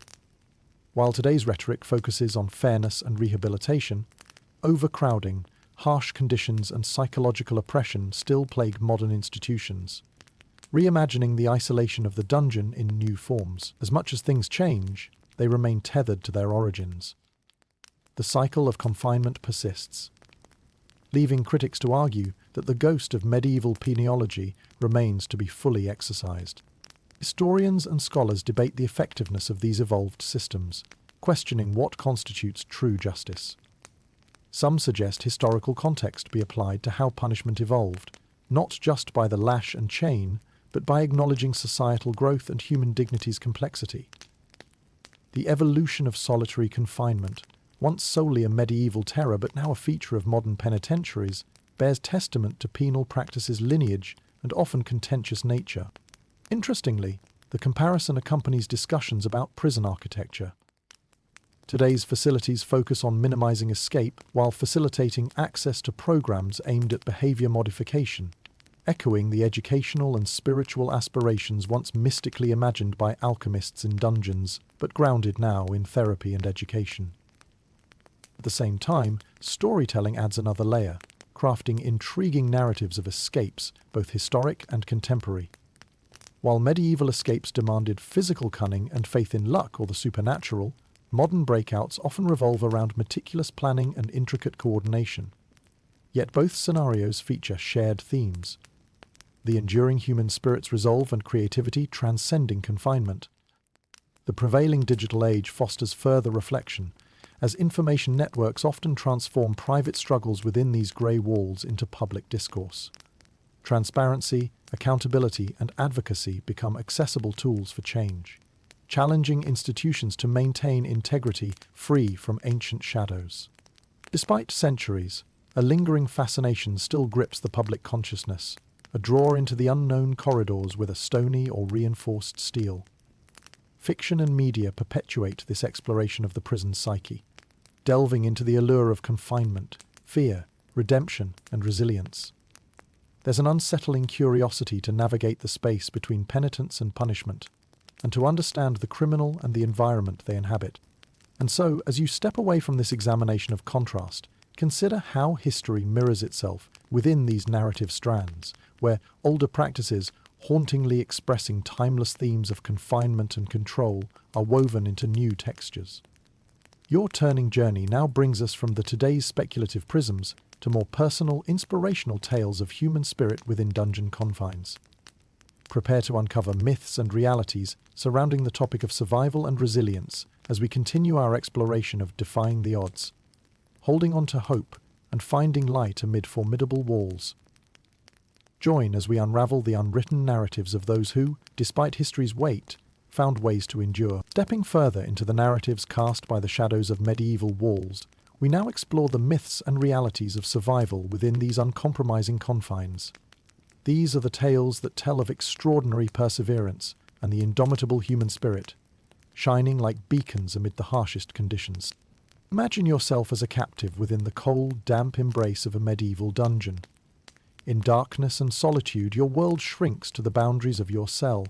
Speaker 1: While today's rhetoric focuses on fairness and rehabilitation, overcrowding, harsh conditions, and psychological oppression still plague modern institutions, reimagining the isolation of the dungeon in new forms. As much as things change, they remain tethered to their origins. The cycle of confinement persists, leaving critics to argue that the ghost of medieval penology remains to be fully exorcised. Historians and scholars debate the effectiveness of these evolved systems, questioning what constitutes true justice. Some suggest historical context be applied to how punishment evolved, not just by the lash and chain, but by acknowledging societal growth and human dignity's complexity. The evolution of solitary confinement, once solely a medieval terror but now a feature of modern penitentiaries, bears testament to penal practice's lineage and often contentious nature. Interestingly, the comparison accompanies discussions about prison architecture. Today's facilities focus on minimizing escape while facilitating access to programs aimed at behavior modification, echoing the educational and spiritual aspirations once mystically imagined by alchemists in dungeons, but grounded now in therapy and education. At the same time, storytelling adds another layer, crafting intriguing narratives of escapes, both historic and contemporary. While medieval escapes demanded physical cunning and faith in luck or the supernatural, modern breakouts often revolve around meticulous planning and intricate coordination. Yet both scenarios feature shared themes: the enduring human spirit's resolve and creativity transcending confinement. The prevailing digital age fosters further reflection, as information networks often transform private struggles within these grey walls into public discourse. Transparency, accountability, and advocacy become accessible tools for change, challenging institutions to maintain integrity free from ancient shadows. Despite centuries, a lingering fascination still grips the public consciousness, a draw into the unknown corridors with a stony or reinforced steel. Fiction and media perpetuate this exploration of the prison psyche, delving into the allure of confinement, fear, redemption, and resilience. There's an unsettling curiosity to navigate the space between penitence and punishment, and to understand the criminal and the environment they inhabit. And so, as you step away from this examination of contrast, consider how history mirrors itself within these narrative strands, where older practices, hauntingly expressing timeless themes of confinement and control, are woven into new textures. Your turning journey now brings us from the today's speculative prisms to more personal, inspirational tales of human spirit within dungeon confines. Prepare to uncover myths and realities surrounding the topic of survival and resilience as we continue our exploration of defying the odds, holding on to hope and finding light amid formidable walls. Join as we unravel the unwritten narratives of those who, despite history's weight, found ways to endure. Stepping further into the narratives cast by the shadows of medieval walls, we now explore the myths and realities of survival within these uncompromising confines. These are the tales that tell of extraordinary perseverance and the indomitable human spirit, shining like beacons amid the harshest conditions. Imagine yourself as a captive within the cold, damp embrace of a medieval dungeon. In darkness and solitude, your world shrinks to the boundaries of your cell,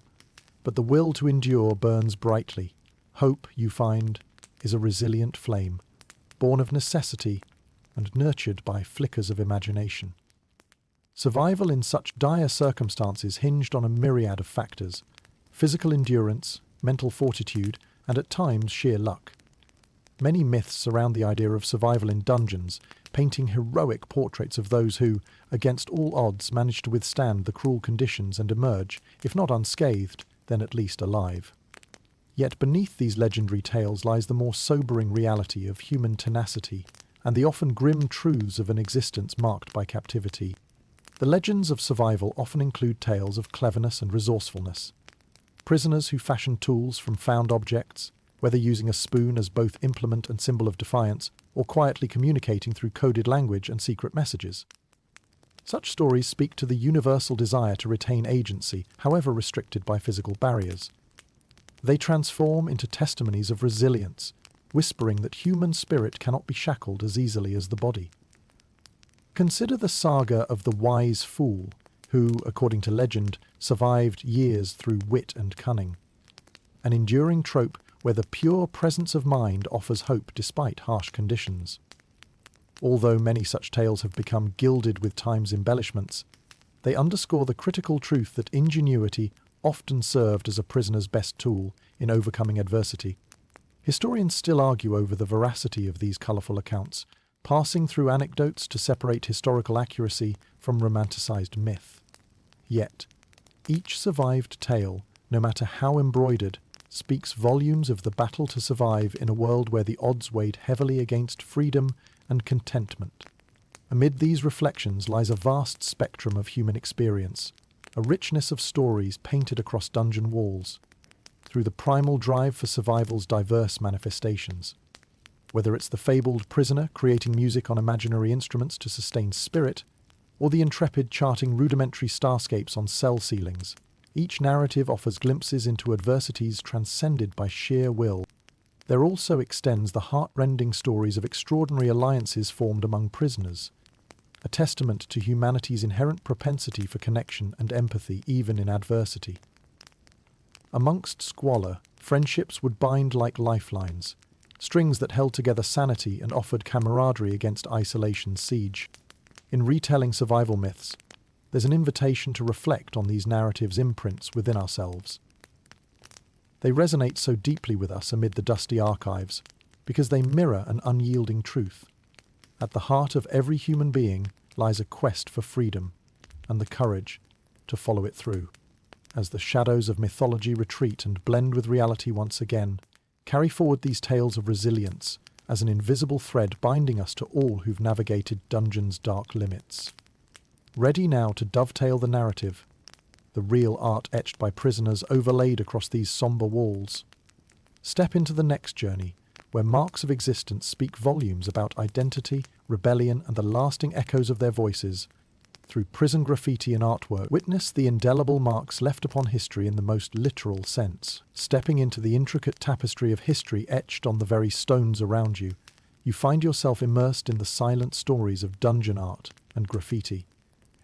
Speaker 1: but the will to endure burns brightly. Hope, you find, is a resilient flame, born of necessity and nurtured by flickers of imagination. Survival in such dire circumstances hinged on a myriad of factors: physical endurance, mental fortitude, and at times sheer luck. Many myths surround the idea of survival in dungeons, painting heroic portraits of those who, against all odds, manage to withstand the cruel conditions and emerge, if not unscathed, then at least alive. Yet beneath these legendary tales lies the more sobering reality of human tenacity and the often grim truths of an existence marked by captivity. The legends of survival often include tales of cleverness and resourcefulness. Prisoners who fashion tools from found objects, whether using a spoon as both implement and symbol of defiance, or quietly communicating through coded language and secret messages. Such stories speak to the universal desire to retain agency, however restricted by physical barriers. They transform into testimonies of resilience, whispering that human spirit cannot be shackled as easily as the body. Consider the saga of the wise fool, who, according to legend, survived years through wit and cunning. An enduring trope where the pure presence of mind offers hope despite harsh conditions. Although many such tales have become gilded with time's embellishments, they underscore the critical truth that ingenuity often served as a prisoner's best tool in overcoming adversity. Historians still argue over the veracity of these colourful accounts, passing through anecdotes to separate historical accuracy from romanticized myth. Yet, each survived tale, no matter how embroidered, speaks volumes of the battle to survive in a world where the odds weighed heavily against freedom and contentment. Amid these reflections lies a vast spectrum of human experience, a richness of stories painted across dungeon walls, through the primal drive for survival's diverse manifestations. Whether it's the fabled prisoner creating music on imaginary instruments to sustain spirit, or the intrepid charting rudimentary starscapes on cell ceilings. Each narrative offers glimpses into adversities transcended by sheer will. There also extends the heart-rending stories of extraordinary alliances formed among prisoners, a testament to humanity's inherent propensity for connection and empathy even in adversity. Amongst squalor, friendships would bind like lifelines, strings that held together sanity and offered camaraderie against isolation's siege. In retelling survival myths, there's an invitation to reflect on these narratives' imprints within ourselves. They resonate so deeply with us amid the dusty archives because they mirror an unyielding truth. At the heart of every human being lies a quest for freedom and the courage to follow it through. As the shadows of mythology retreat and blend with reality once again, carry forward these tales of resilience as an invisible thread binding us to all who've navigated dungeon's dark limits. Ready now to dovetail the narrative, the real art etched by prisoners overlaid across these somber walls. Step into the next journey, where marks of existence speak volumes about identity, rebellion, and the lasting echoes of their voices. Through prison graffiti and artwork, witness the indelible marks left upon history in the most literal sense. Stepping into the intricate tapestry of history etched on the very stones around you, you find yourself immersed in the silent stories of dungeon art and graffiti.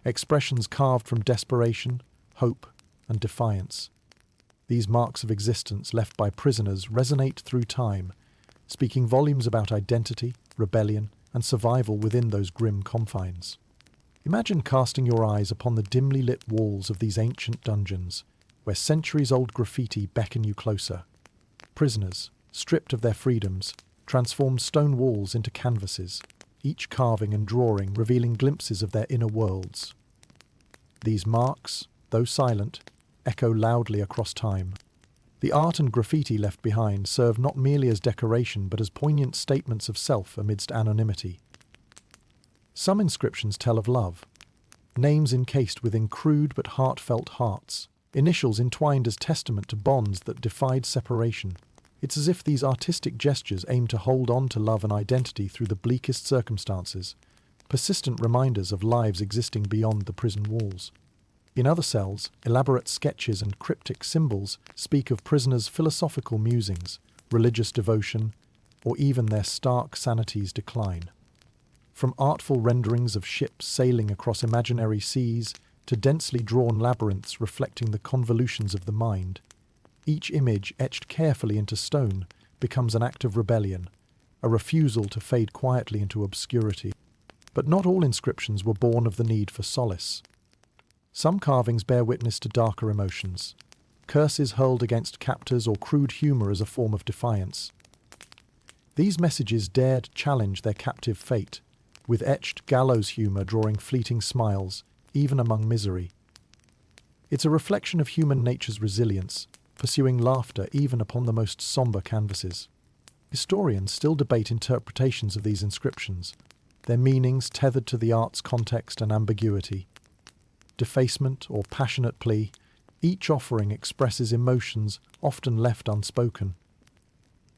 Speaker 1: Expressions carved from desperation, hope, and defiance. These marks of existence left by prisoners resonate through time, speaking volumes about identity, rebellion, and survival within those grim confines. Imagine casting your eyes upon the dimly lit walls of these ancient dungeons, where centuries-old graffiti beckon you closer. Prisoners, stripped of their freedoms, transformed stone walls into canvases, each carving and drawing revealing glimpses of their inner worlds. These marks, though silent, echo loudly across time. The art and graffiti left behind serve not merely as decoration but as poignant statements of self amidst anonymity. Some inscriptions tell of love, names encased within crude but heartfelt hearts, initials entwined as testament to bonds that defied separation. It's as if these artistic gestures aim to hold on to love and identity through the bleakest circumstances, persistent reminders of lives existing beyond the prison walls. In other cells, elaborate sketches and cryptic symbols speak of prisoners' philosophical musings, religious devotion, or even their stark sanity's decline. From artful renderings of ships sailing across imaginary seas to densely drawn labyrinths reflecting the convolutions of the mind, each image etched carefully into stone becomes an act of rebellion, a refusal to fade quietly into obscurity. But not all inscriptions were born of the need for solace. Some carvings bear witness to darker emotions, curses hurled against captors or crude humor as a form of defiance. These messages dared challenge their captive fate, with etched gallows humor drawing fleeting smiles, even among misery. It's a reflection of human nature's resilience, pursuing laughter even upon the most somber canvases. Historians still debate interpretations of these inscriptions, their meanings tethered to the art's context and ambiguity. Defacement or passionate plea, each offering expresses emotions often left unspoken.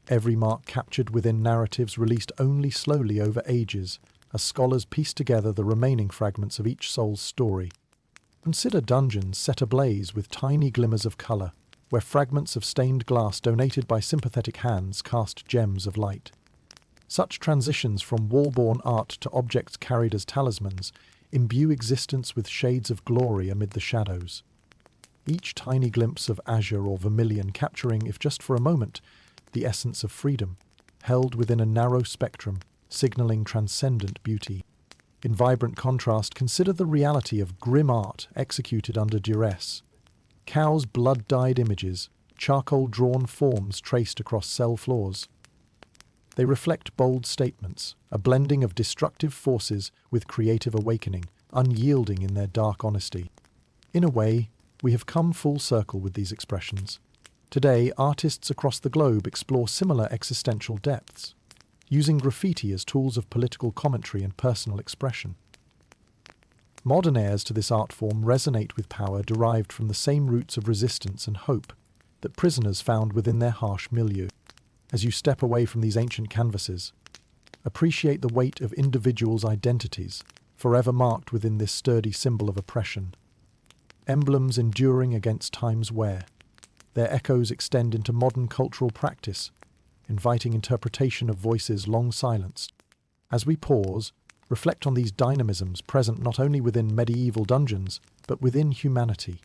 Speaker 1: Every mark captured within narratives released only slowly over ages, as scholars piece together the remaining fragments of each soul's story. Consider dungeons set ablaze with tiny glimmers of colour, where fragments of stained glass donated by sympathetic hands cast gems of light. Such transitions from wall-borne art to objects carried as talismans imbue existence with shades of glory amid the shadows. Each tiny glimpse of azure or vermilion capturing, if just for a moment, the essence of freedom, held within a narrow spectrum, signalling transcendent beauty. In vibrant contrast, consider the reality of grim art executed under duress. Cows' blood-dyed images, charcoal-drawn forms traced across cell floors. They reflect bold statements, a blending of destructive forces with creative awakening, unyielding in their dark honesty. In a way, we have come full circle with these expressions. Today, artists across the globe explore similar existential depths, using graffiti as tools of political commentary and personal expression. Modern heirs to this art form resonate with power derived from the same roots of resistance and hope that prisoners found within their harsh milieu. As you step away from these ancient canvases, appreciate the weight of individuals' identities, forever marked within this sturdy symbol of oppression. Emblems enduring against time's wear. Their echoes extend into modern cultural practice, inviting interpretation of voices long silenced. As we pause, reflect on these dynamisms present not only within medieval dungeons, but within humanity.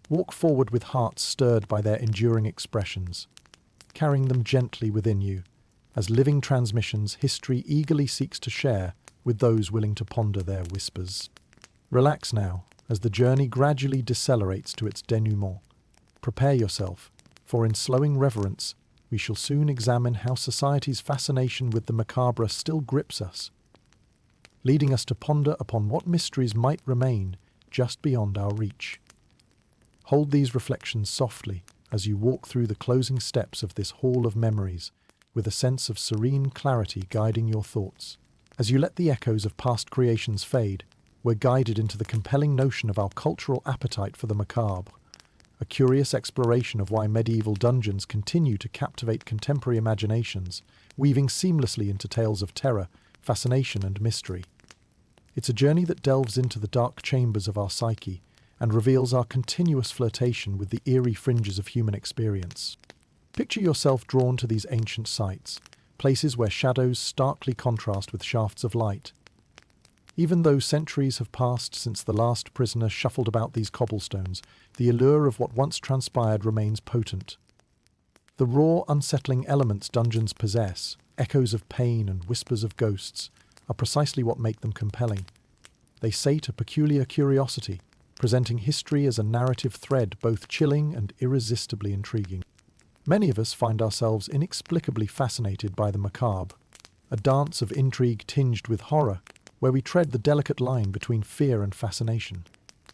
Speaker 1: Walk forward with hearts stirred by their enduring expressions, carrying them gently within you, as living transmissions history eagerly seeks to share with those willing to ponder their whispers. Relax now, as the journey gradually decelerates to its denouement. Prepare yourself, for in slowing reverence, we shall soon examine how society's fascination with the macabre still grips us, leading us to ponder upon what mysteries might remain just beyond our reach. Hold these reflections softly as you walk through the closing steps of this hall of memories, with a sense of serene clarity guiding your thoughts. As you let the echoes of past creations fade, we're guided into the compelling notion of our cultural appetite for the macabre, a curious exploration of why medieval dungeons continue to captivate contemporary imaginations, weaving seamlessly into tales of terror, fascination, and mystery. It's a journey that delves into the dark chambers of our psyche and reveals our continuous flirtation with the eerie fringes of human experience. Picture yourself drawn to these ancient sites, places where shadows starkly contrast with shafts of light. Even though centuries have passed since the last prisoner shuffled about these cobblestones, the allure of what once transpired remains potent. The raw, unsettling elements dungeons possess, echoes of pain and whispers of ghosts, are precisely what make them compelling. They sate a peculiar curiosity, presenting history as a narrative thread both chilling and irresistibly intriguing. Many of us find ourselves inexplicably fascinated by the macabre, a dance of intrigue tinged with horror, where we tread the delicate line between fear and fascination.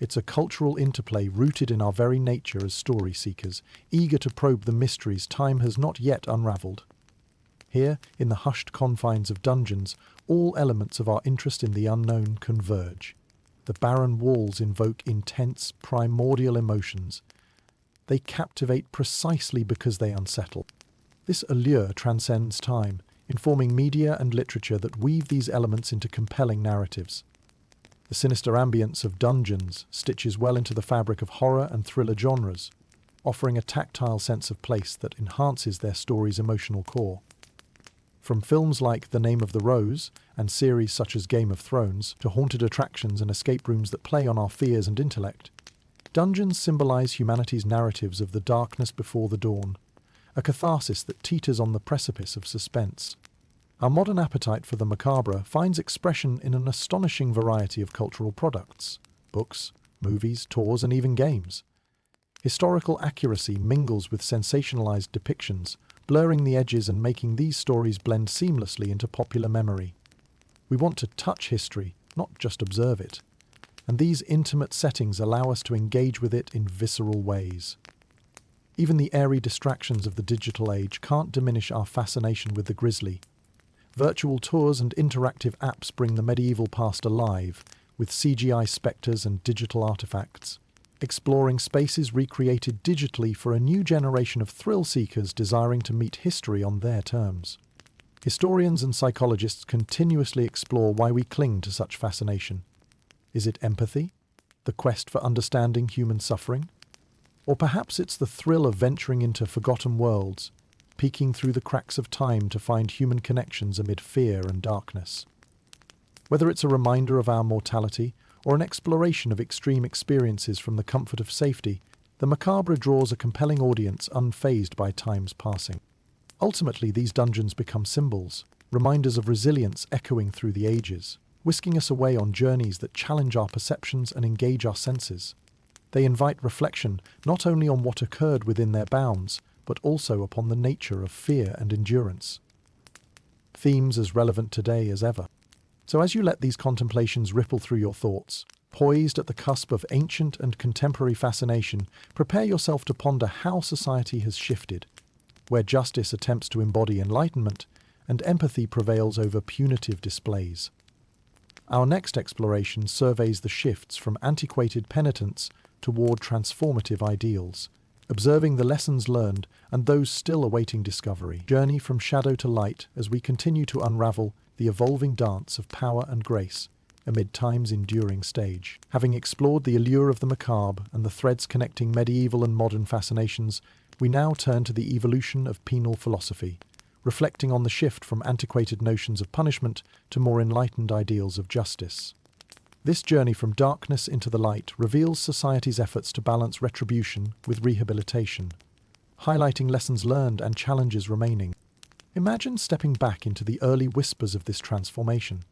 Speaker 1: It's a cultural interplay rooted in our very nature as story seekers, eager to probe the mysteries time has not yet unraveled. Here, in the hushed confines of dungeons, all elements of our interest in the unknown converge. The barren walls invoke intense, primordial emotions. They captivate precisely because they unsettle. This allure transcends time, informing media and literature that weave these elements into compelling narratives. The sinister ambience of dungeons stitches well into the fabric of horror and thriller genres, offering a tactile sense of place that enhances their story's emotional core. From films like The Name of the Rose and series such as Game of Thrones to haunted attractions and escape rooms that play on our fears and intellect, dungeons symbolize humanity's narratives of the darkness before the dawn, a catharsis that teeters on the precipice of suspense. Our modern appetite for the macabre finds expression in an astonishing variety of cultural products: books, movies, tours, and even games. Historical accuracy mingles with sensationalized depictions, blurring the edges and making these stories blend seamlessly into popular memory. We want to touch history, not just observe it, and these intimate settings allow us to engage with it in visceral ways. Even the airy distractions of the digital age can't diminish our fascination with the grisly. Virtual tours and interactive apps bring the medieval past alive, with CGI spectres and digital artifacts, exploring spaces recreated digitally for a new generation of thrill-seekers desiring to meet history on their terms. Historians and psychologists continuously explore why we cling to such fascination. Is it empathy? The quest for understanding human suffering? Or perhaps it's the thrill of venturing into forgotten worlds, peeking through the cracks of time to find human connections amid fear and darkness. Whether it's a reminder of our mortality or an exploration of extreme experiences from the comfort of safety, the macabre draws a compelling audience unfazed by time's passing. Ultimately, these dungeons become symbols, reminders of resilience echoing through the ages, whisking us away on journeys that challenge our perceptions and engage our senses. They invite reflection not only on what occurred within their bounds, but also upon the nature of fear and endurance. Themes as relevant today as ever. So as you let these contemplations ripple through your thoughts, poised at the cusp of ancient and contemporary fascination, prepare yourself to ponder how society has shifted, where justice attempts to embody enlightenment and empathy prevails over punitive displays. Our next exploration surveys the shifts from antiquated penitence toward transformative ideals, observing the lessons learned and those still awaiting discovery. Journey from shadow to light as we continue to unravel the evolving dance of power and grace, amid time's enduring stage. Having explored the allure of the macabre and the threads connecting medieval and modern fascinations, we now turn to the evolution of penal philosophy, reflecting on the shift from antiquated notions of punishment to more enlightened ideals of justice. This journey from darkness into the light reveals society's efforts to balance retribution with rehabilitation, highlighting lessons learned and challenges remaining. Imagine stepping back into the early whispers of this transformation,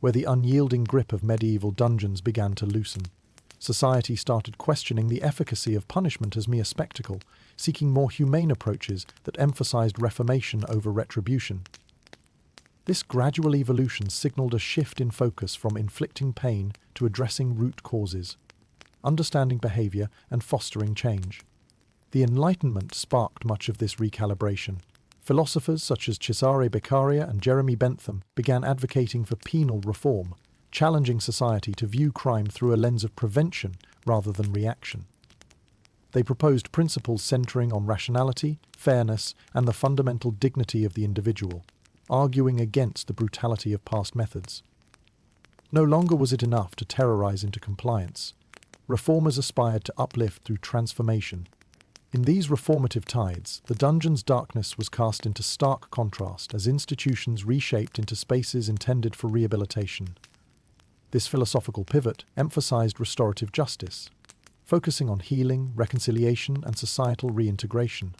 Speaker 1: where the unyielding grip of medieval dungeons began to loosen. Society started questioning the efficacy of punishment as mere spectacle, seeking more humane approaches that emphasized reformation over retribution. This gradual evolution signaled a shift in focus from inflicting pain to addressing root causes, understanding behavior, and fostering change. The Enlightenment sparked much of this recalibration. Philosophers such as Cesare Beccaria and Jeremy Bentham began advocating for penal reform, challenging society to view crime through a lens of prevention rather than reaction. They proposed principles centering on rationality, fairness, and the fundamental dignity of the individual, arguing against the brutality of past methods. No longer was it enough to terrorize into compliance. Reformers aspired to uplift through transformation. In these reformative tides, the dungeon's darkness was cast into stark contrast as institutions reshaped into spaces intended for rehabilitation. This philosophical pivot emphasized restorative justice, focusing on healing, reconciliation, and societal reintegration.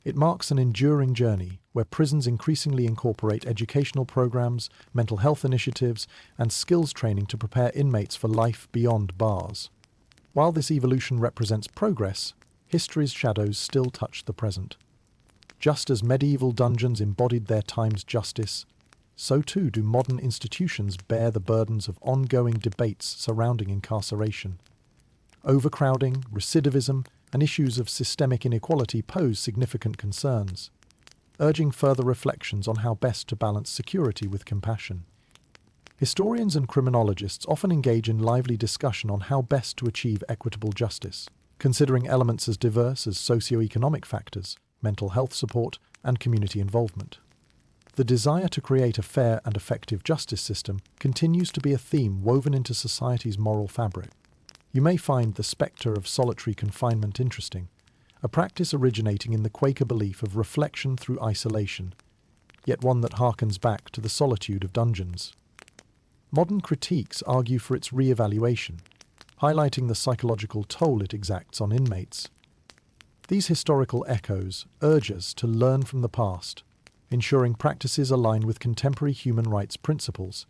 Speaker 1: It marks an enduring journey where prisons increasingly incorporate educational programs, mental health initiatives, and skills training to prepare inmates for life beyond bars. While this evolution represents progress, history's shadows still touch the present. Just as medieval dungeons embodied their time's justice, so too do modern institutions bear the burdens of ongoing debates surrounding incarceration. Overcrowding, recidivism, and issues of systemic inequality pose significant concerns, urging further reflections on how best to balance security with compassion. Historians and criminologists often engage in lively discussion on how best to achieve equitable justice, considering elements as diverse as socio-economic factors, mental health support, and community involvement. The desire to create a fair and effective justice system continues to be a theme woven into society's moral fabric. You may find the spectre of solitary confinement interesting, a practice originating in the Quaker belief of reflection through isolation, yet one that harkens back to the solitude of dungeons. Modern critiques argue for its re-evaluation, highlighting the psychological toll it exacts on inmates. These historical echoes urge us to learn from the past, ensuring practices align with contemporary human rights principles.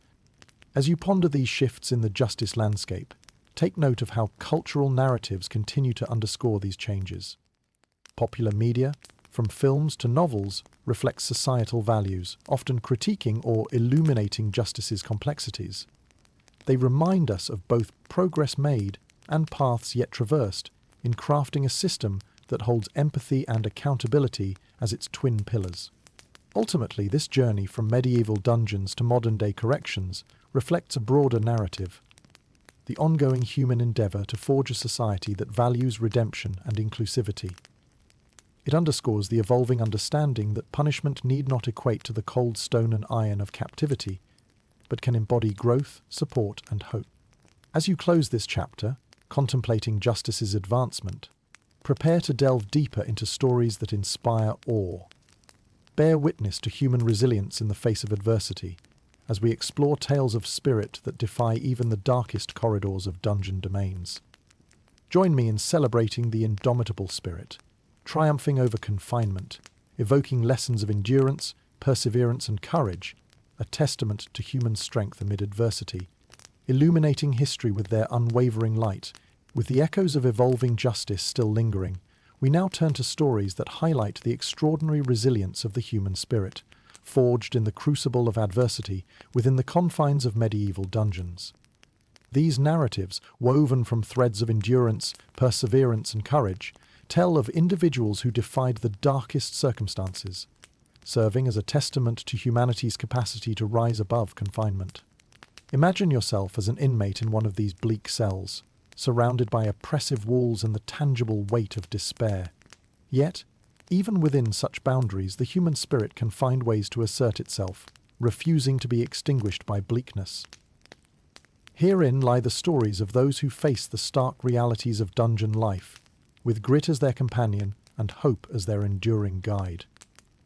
Speaker 1: As you ponder these shifts in the justice landscape, take note of how cultural narratives continue to underscore these changes. Popular media, from films to novels, reflects societal values, often critiquing or illuminating justice's complexities. They remind us of both progress made and paths yet traversed in crafting a system that holds empathy and accountability as its twin pillars. Ultimately, this journey from medieval dungeons to modern-day corrections reflects a broader narrative, the ongoing human endeavor to forge a society that values redemption and inclusivity. It underscores the evolving understanding that punishment need not equate to the cold stone and iron of captivity, but can embody growth, support, and hope. As you close this chapter, contemplating justice's advancement, prepare to delve deeper into stories that inspire awe. Bear witness to human resilience in the face of adversity, as we explore tales of spirit that defy even the darkest corridors of dungeon domains. Join me in celebrating the indomitable spirit, triumphing over confinement, evoking lessons of endurance, perseverance, and courage, a testament to human strength amid adversity, illuminating history with their unwavering light. With the echoes of evolving justice still lingering, we now turn to stories that highlight the extraordinary resilience of the human spirit, forged in the crucible of adversity within the confines of medieval dungeons. These narratives, woven from threads of endurance, perseverance, and courage, tell of individuals who defied the darkest circumstances, serving as a testament to humanity's capacity to rise above confinement. Imagine yourself as an inmate in one of these bleak cells, surrounded by oppressive walls and the tangible weight of despair. Yet, even within such boundaries, the human spirit can find ways to assert itself, refusing to be extinguished by bleakness. Herein lie the stories of those who face the stark realities of dungeon life, with grit as their companion and hope as their enduring guide.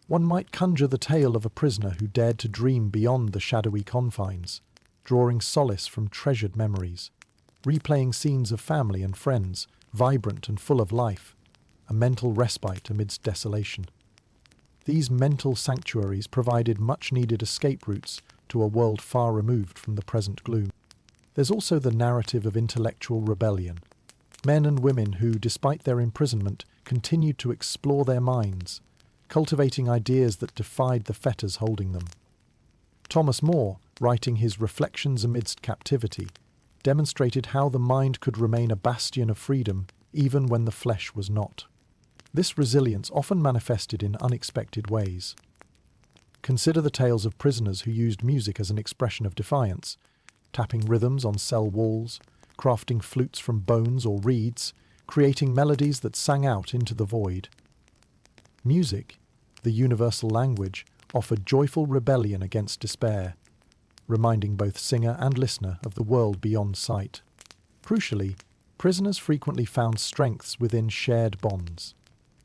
Speaker 1: One might conjure the tale of a prisoner who dared to dream beyond the shadowy confines, drawing solace from treasured memories, replaying scenes of family and friends, vibrant and full of life, a mental respite amidst desolation. These mental sanctuaries provided much-needed escape routes to a world far removed from the present gloom. There's also the narrative of intellectual rebellion, men and women who, despite their imprisonment, continued to explore their minds, cultivating ideas that defied the fetters holding them. Thomas More, writing his Reflections Amidst Captivity, demonstrated how the mind could remain a bastion of freedom even when the flesh was not. This resilience often manifested in unexpected ways. Consider the tales of prisoners who used music as an expression of defiance, tapping rhythms on cell walls, crafting flutes from bones or reeds, creating melodies that sang out into the void. Music, the universal language, offered joyful rebellion against despair, reminding both singer and listener of the world beyond sight. Crucially, prisoners frequently found strengths within shared bonds.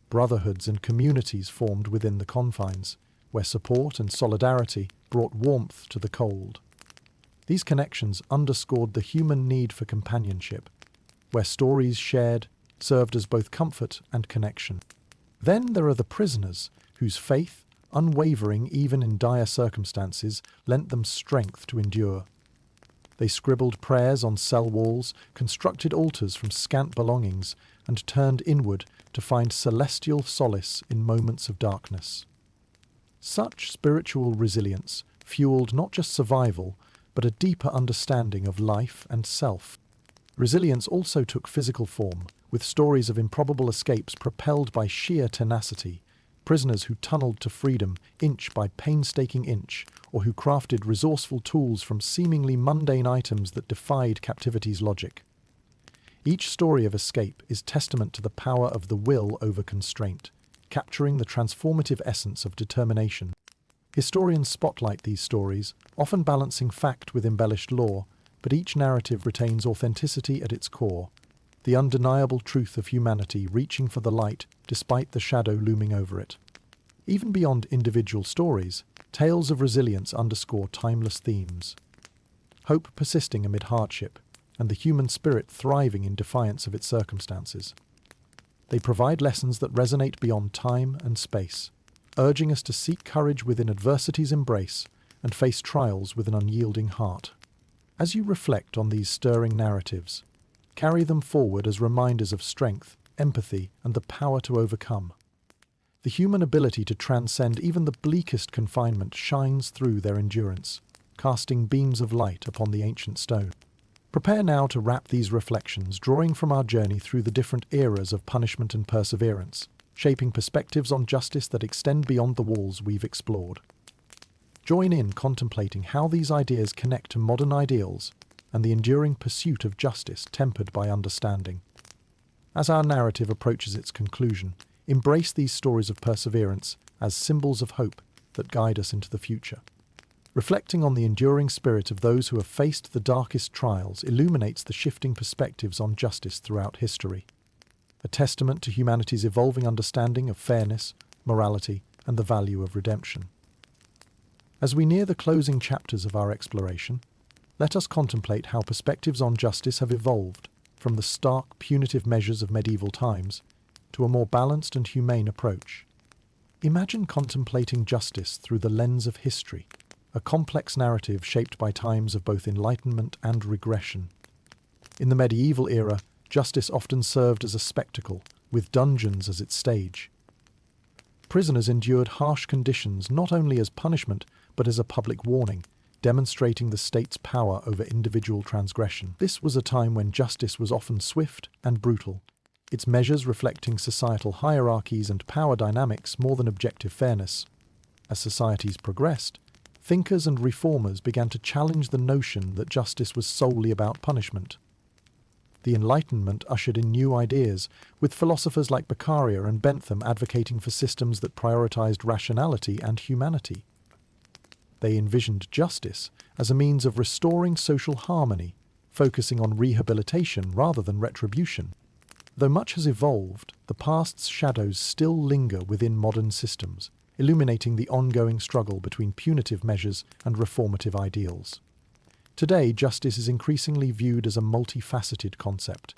Speaker 1: Brotherhoods and communities formed within the confines, where support and solidarity brought warmth to the cold. These connections underscored the human need for companionship, where stories shared served as both comfort and connection. Then there are the prisoners, whose faith, unwavering even in dire circumstances, lent them strength to endure. They scribbled prayers on cell walls, constructed altars from scant belongings, and turned inward to find celestial solace in moments of darkness. Such spiritual resilience fueled not just survival, but a deeper understanding of life and self. Resilience also took physical form, with stories of improbable escapes propelled by sheer tenacity, prisoners who tunneled to freedom inch by painstaking inch, or who crafted resourceful tools from seemingly mundane items that defied captivity's logic. Each story of escape is testament to the power of the will over constraint, capturing the transformative essence of determination. Historians spotlight these stories, often balancing fact with embellished lore, but each narrative retains authenticity at its core, the undeniable truth of humanity reaching for the light despite the shadow looming over it. Even beyond individual stories, tales of resilience underscore timeless themes. Hope persisting amid hardship, and the human spirit thriving in defiance of its circumstances. They provide lessons that resonate beyond time and space, urging us to seek courage within adversity's embrace and face trials with an unyielding heart. As you reflect on these stirring narratives, carry them forward as reminders of strength, empathy, and the power to overcome. The human ability to transcend even the bleakest confinement shines through their endurance, casting beams of light upon the ancient stone. Prepare now to wrap these reflections, drawing from our journey through the different eras of punishment and perseverance, shaping perspectives on justice that extend beyond the walls we've explored. Join in contemplating how these ideas connect to modern ideals and the enduring pursuit of justice tempered by understanding. As our narrative approaches its conclusion, embrace these stories of perseverance as symbols of hope that guide us into the future. Reflecting on the enduring spirit of those who have faced the darkest trials illuminates the shifting perspectives on justice throughout history, a testament to humanity's evolving understanding of fairness, morality, and the value of redemption. As we near the closing chapters of our exploration, let us contemplate how perspectives on justice have evolved from the stark, punitive measures of medieval times to a more balanced and humane approach. Imagine contemplating justice through the lens of history, a complex narrative shaped by times of both enlightenment and regression. In the medieval era, justice often served as a spectacle, with dungeons as its stage. Prisoners endured harsh conditions not only as punishment, but as a public warning, demonstrating the state's power over individual transgression. This was a time when justice was often swift and brutal, its measures reflecting societal hierarchies and power dynamics more than objective fairness. As societies progressed, thinkers and reformers began to challenge the notion that justice was solely about punishment. The Enlightenment ushered in new ideas, with philosophers like Macabre and Bentham advocating for systems that prioritized rationality and humanity. They envisioned justice as a means of restoring social harmony, focusing on rehabilitation rather than retribution. Though much has evolved, the past's shadows still linger within modern systems, illuminating the ongoing struggle between punitive measures and reformative ideals. Today, justice is increasingly viewed as a multifaceted concept,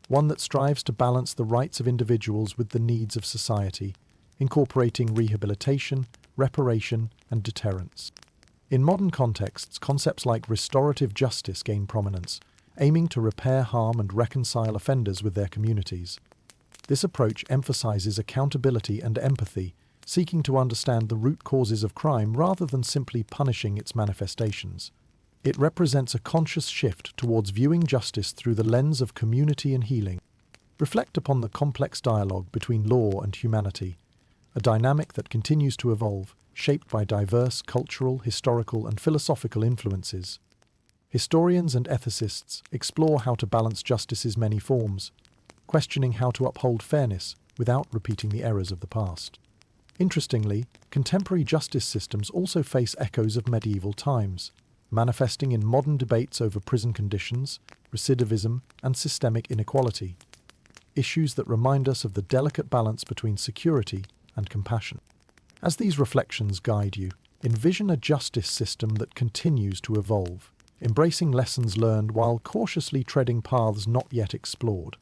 Speaker 1: one that strives to balance the rights of individuals with the needs of society, incorporating rehabilitation, reparation, and deterrence. In modern contexts, concepts like restorative justice gain prominence, aiming to repair harm and reconcile offenders with their communities. This approach emphasizes accountability and empathy, seeking to understand the root causes of crime rather than simply punishing its manifestations. It represents a conscious shift towards viewing justice through the lens of community and healing. Reflect upon the complex dialogue between law and humanity, a dynamic that continues to evolve, shaped by diverse cultural, historical, and philosophical influences. Historians and ethicists explore how to balance justice's many forms, questioning how to uphold fairness without repeating the errors of the past. Interestingly, contemporary justice systems also face echoes of medieval times, manifesting in modern debates over prison conditions, recidivism, and systemic inequality, issues that remind us of the delicate balance between security and compassion. As these reflections guide you, envision a justice system that continues to evolve, embracing lessons learned while cautiously treading paths not yet explored.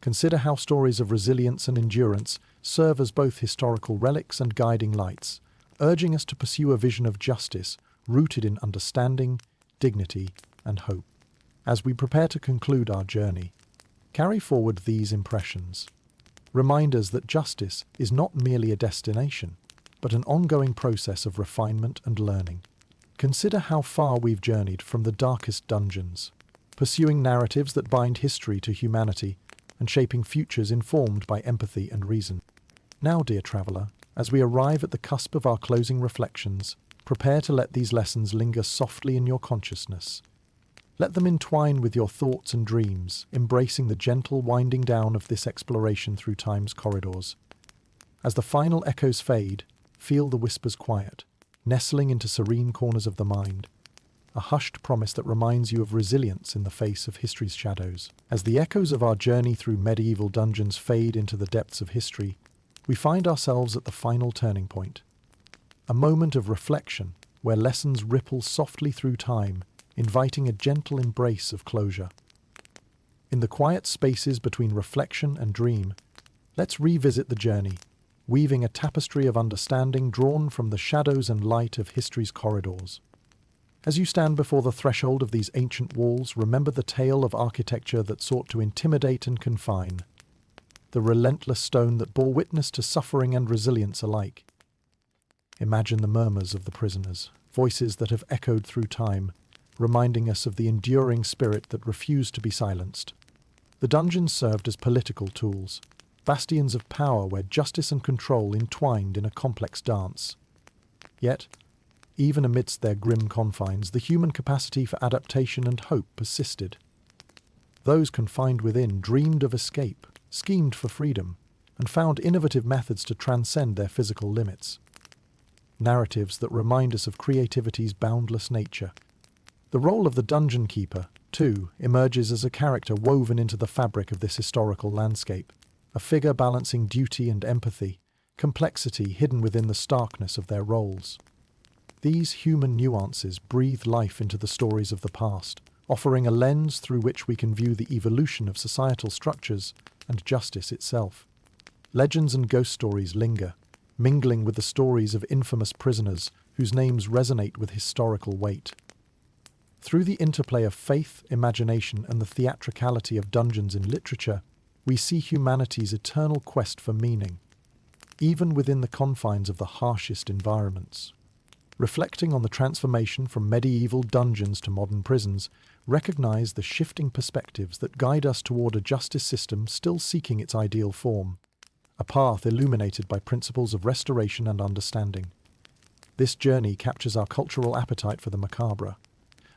Speaker 1: Consider how stories of resilience and endurance serve as both historical relics and guiding lights, urging us to pursue a vision of justice rooted in understanding, dignity, and hope. As we prepare to conclude our journey, carry forward these impressions. Reminders that justice is not merely a destination, but an ongoing process of refinement and learning. Consider how far we've journeyed from the darkest dungeons, pursuing narratives that bind history to humanity and shaping futures informed by empathy and reason. Now, dear traveller, as we arrive at the cusp of our closing reflections, prepare to let these lessons linger softly in your consciousness. Let them entwine with your thoughts and dreams, embracing the gentle winding down of this exploration through time's corridors. As the final echoes fade, feel the whispers quiet, nestling into serene corners of the mind, a hushed promise that reminds you of resilience in the face of history's shadows. As the echoes of our journey through medieval dungeons fade into the depths of history, we find ourselves at the final turning point. A moment of reflection where lessons ripple softly through time, inviting a gentle embrace of closure. In the quiet spaces between reflection and dream, let's revisit the journey, weaving a tapestry of understanding drawn from the shadows and light of history's corridors. As you stand before the threshold of these ancient walls, remember the tale of architecture that sought to intimidate and confine, the relentless stone that bore witness to suffering and resilience alike. Imagine the murmurs of the prisoners, voices that have echoed through time, reminding us of the enduring spirit that refused to be silenced. The dungeons served as political tools, bastions of power where justice and control entwined in a complex dance. Yet, even amidst their grim confines, the human capacity for adaptation and hope persisted. Those confined within dreamed of escape, schemed for freedom, and found innovative methods to transcend their physical limits. Narratives that remind us of creativity's boundless nature. The role of the dungeon keeper, too, emerges as a character woven into the fabric of this historical landscape, a figure balancing duty and empathy, complexity hidden within the starkness of their roles. These human nuances breathe life into the stories of the past, offering a lens through which we can view the evolution of societal structures and justice itself. Legends and ghost stories linger, mingling with the stories of infamous prisoners whose names resonate with historical weight. Through the interplay of faith, imagination, and the theatricality of dungeons in literature, we see humanity's eternal quest for meaning, even within the confines of the harshest environments. Reflecting on the transformation from medieval dungeons to modern prisons, recognize the shifting perspectives that guide us toward a justice system still seeking its ideal form, a path illuminated by principles of restoration and understanding. This journey captures our cultural appetite for the macabre,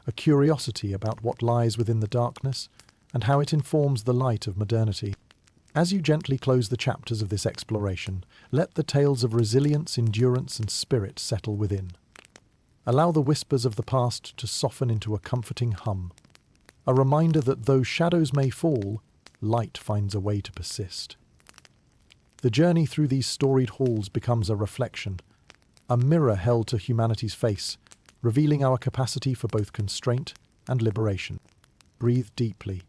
Speaker 1: a curiosity about what lies within the darkness and how it informs the light of modernity. As you gently close the chapters of this exploration, let the tales of resilience, endurance, and spirit settle within. Allow the whispers of the past to soften into a comforting hum, a reminder that though shadows may fall, light finds a way to persist. The journey through these storied halls becomes a reflection, a mirror held to humanity's face, revealing our capacity for both constraint and liberation. Breathe deeply,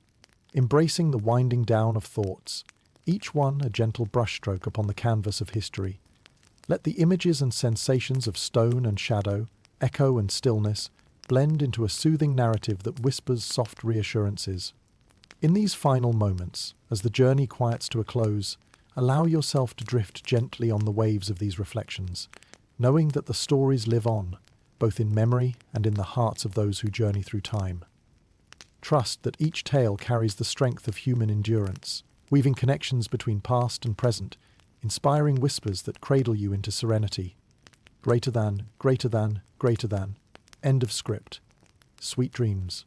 Speaker 1: embracing the winding down of thoughts, each one a gentle brushstroke upon the canvas of history. Let the images and sensations of stone and shadow, echo and stillness, blend into a soothing narrative that whispers soft reassurances. In these final moments, as the journey quiets to a close, allow yourself to drift gently on the waves of these reflections, knowing that the stories live on, both in memory and in the hearts of those who journey through time. Trust that each tale carries the strength of human endurance, weaving connections between past and present, inspiring whispers that cradle you into serenity. Greater than, greater than, greater than. End of script. Sweet dreams.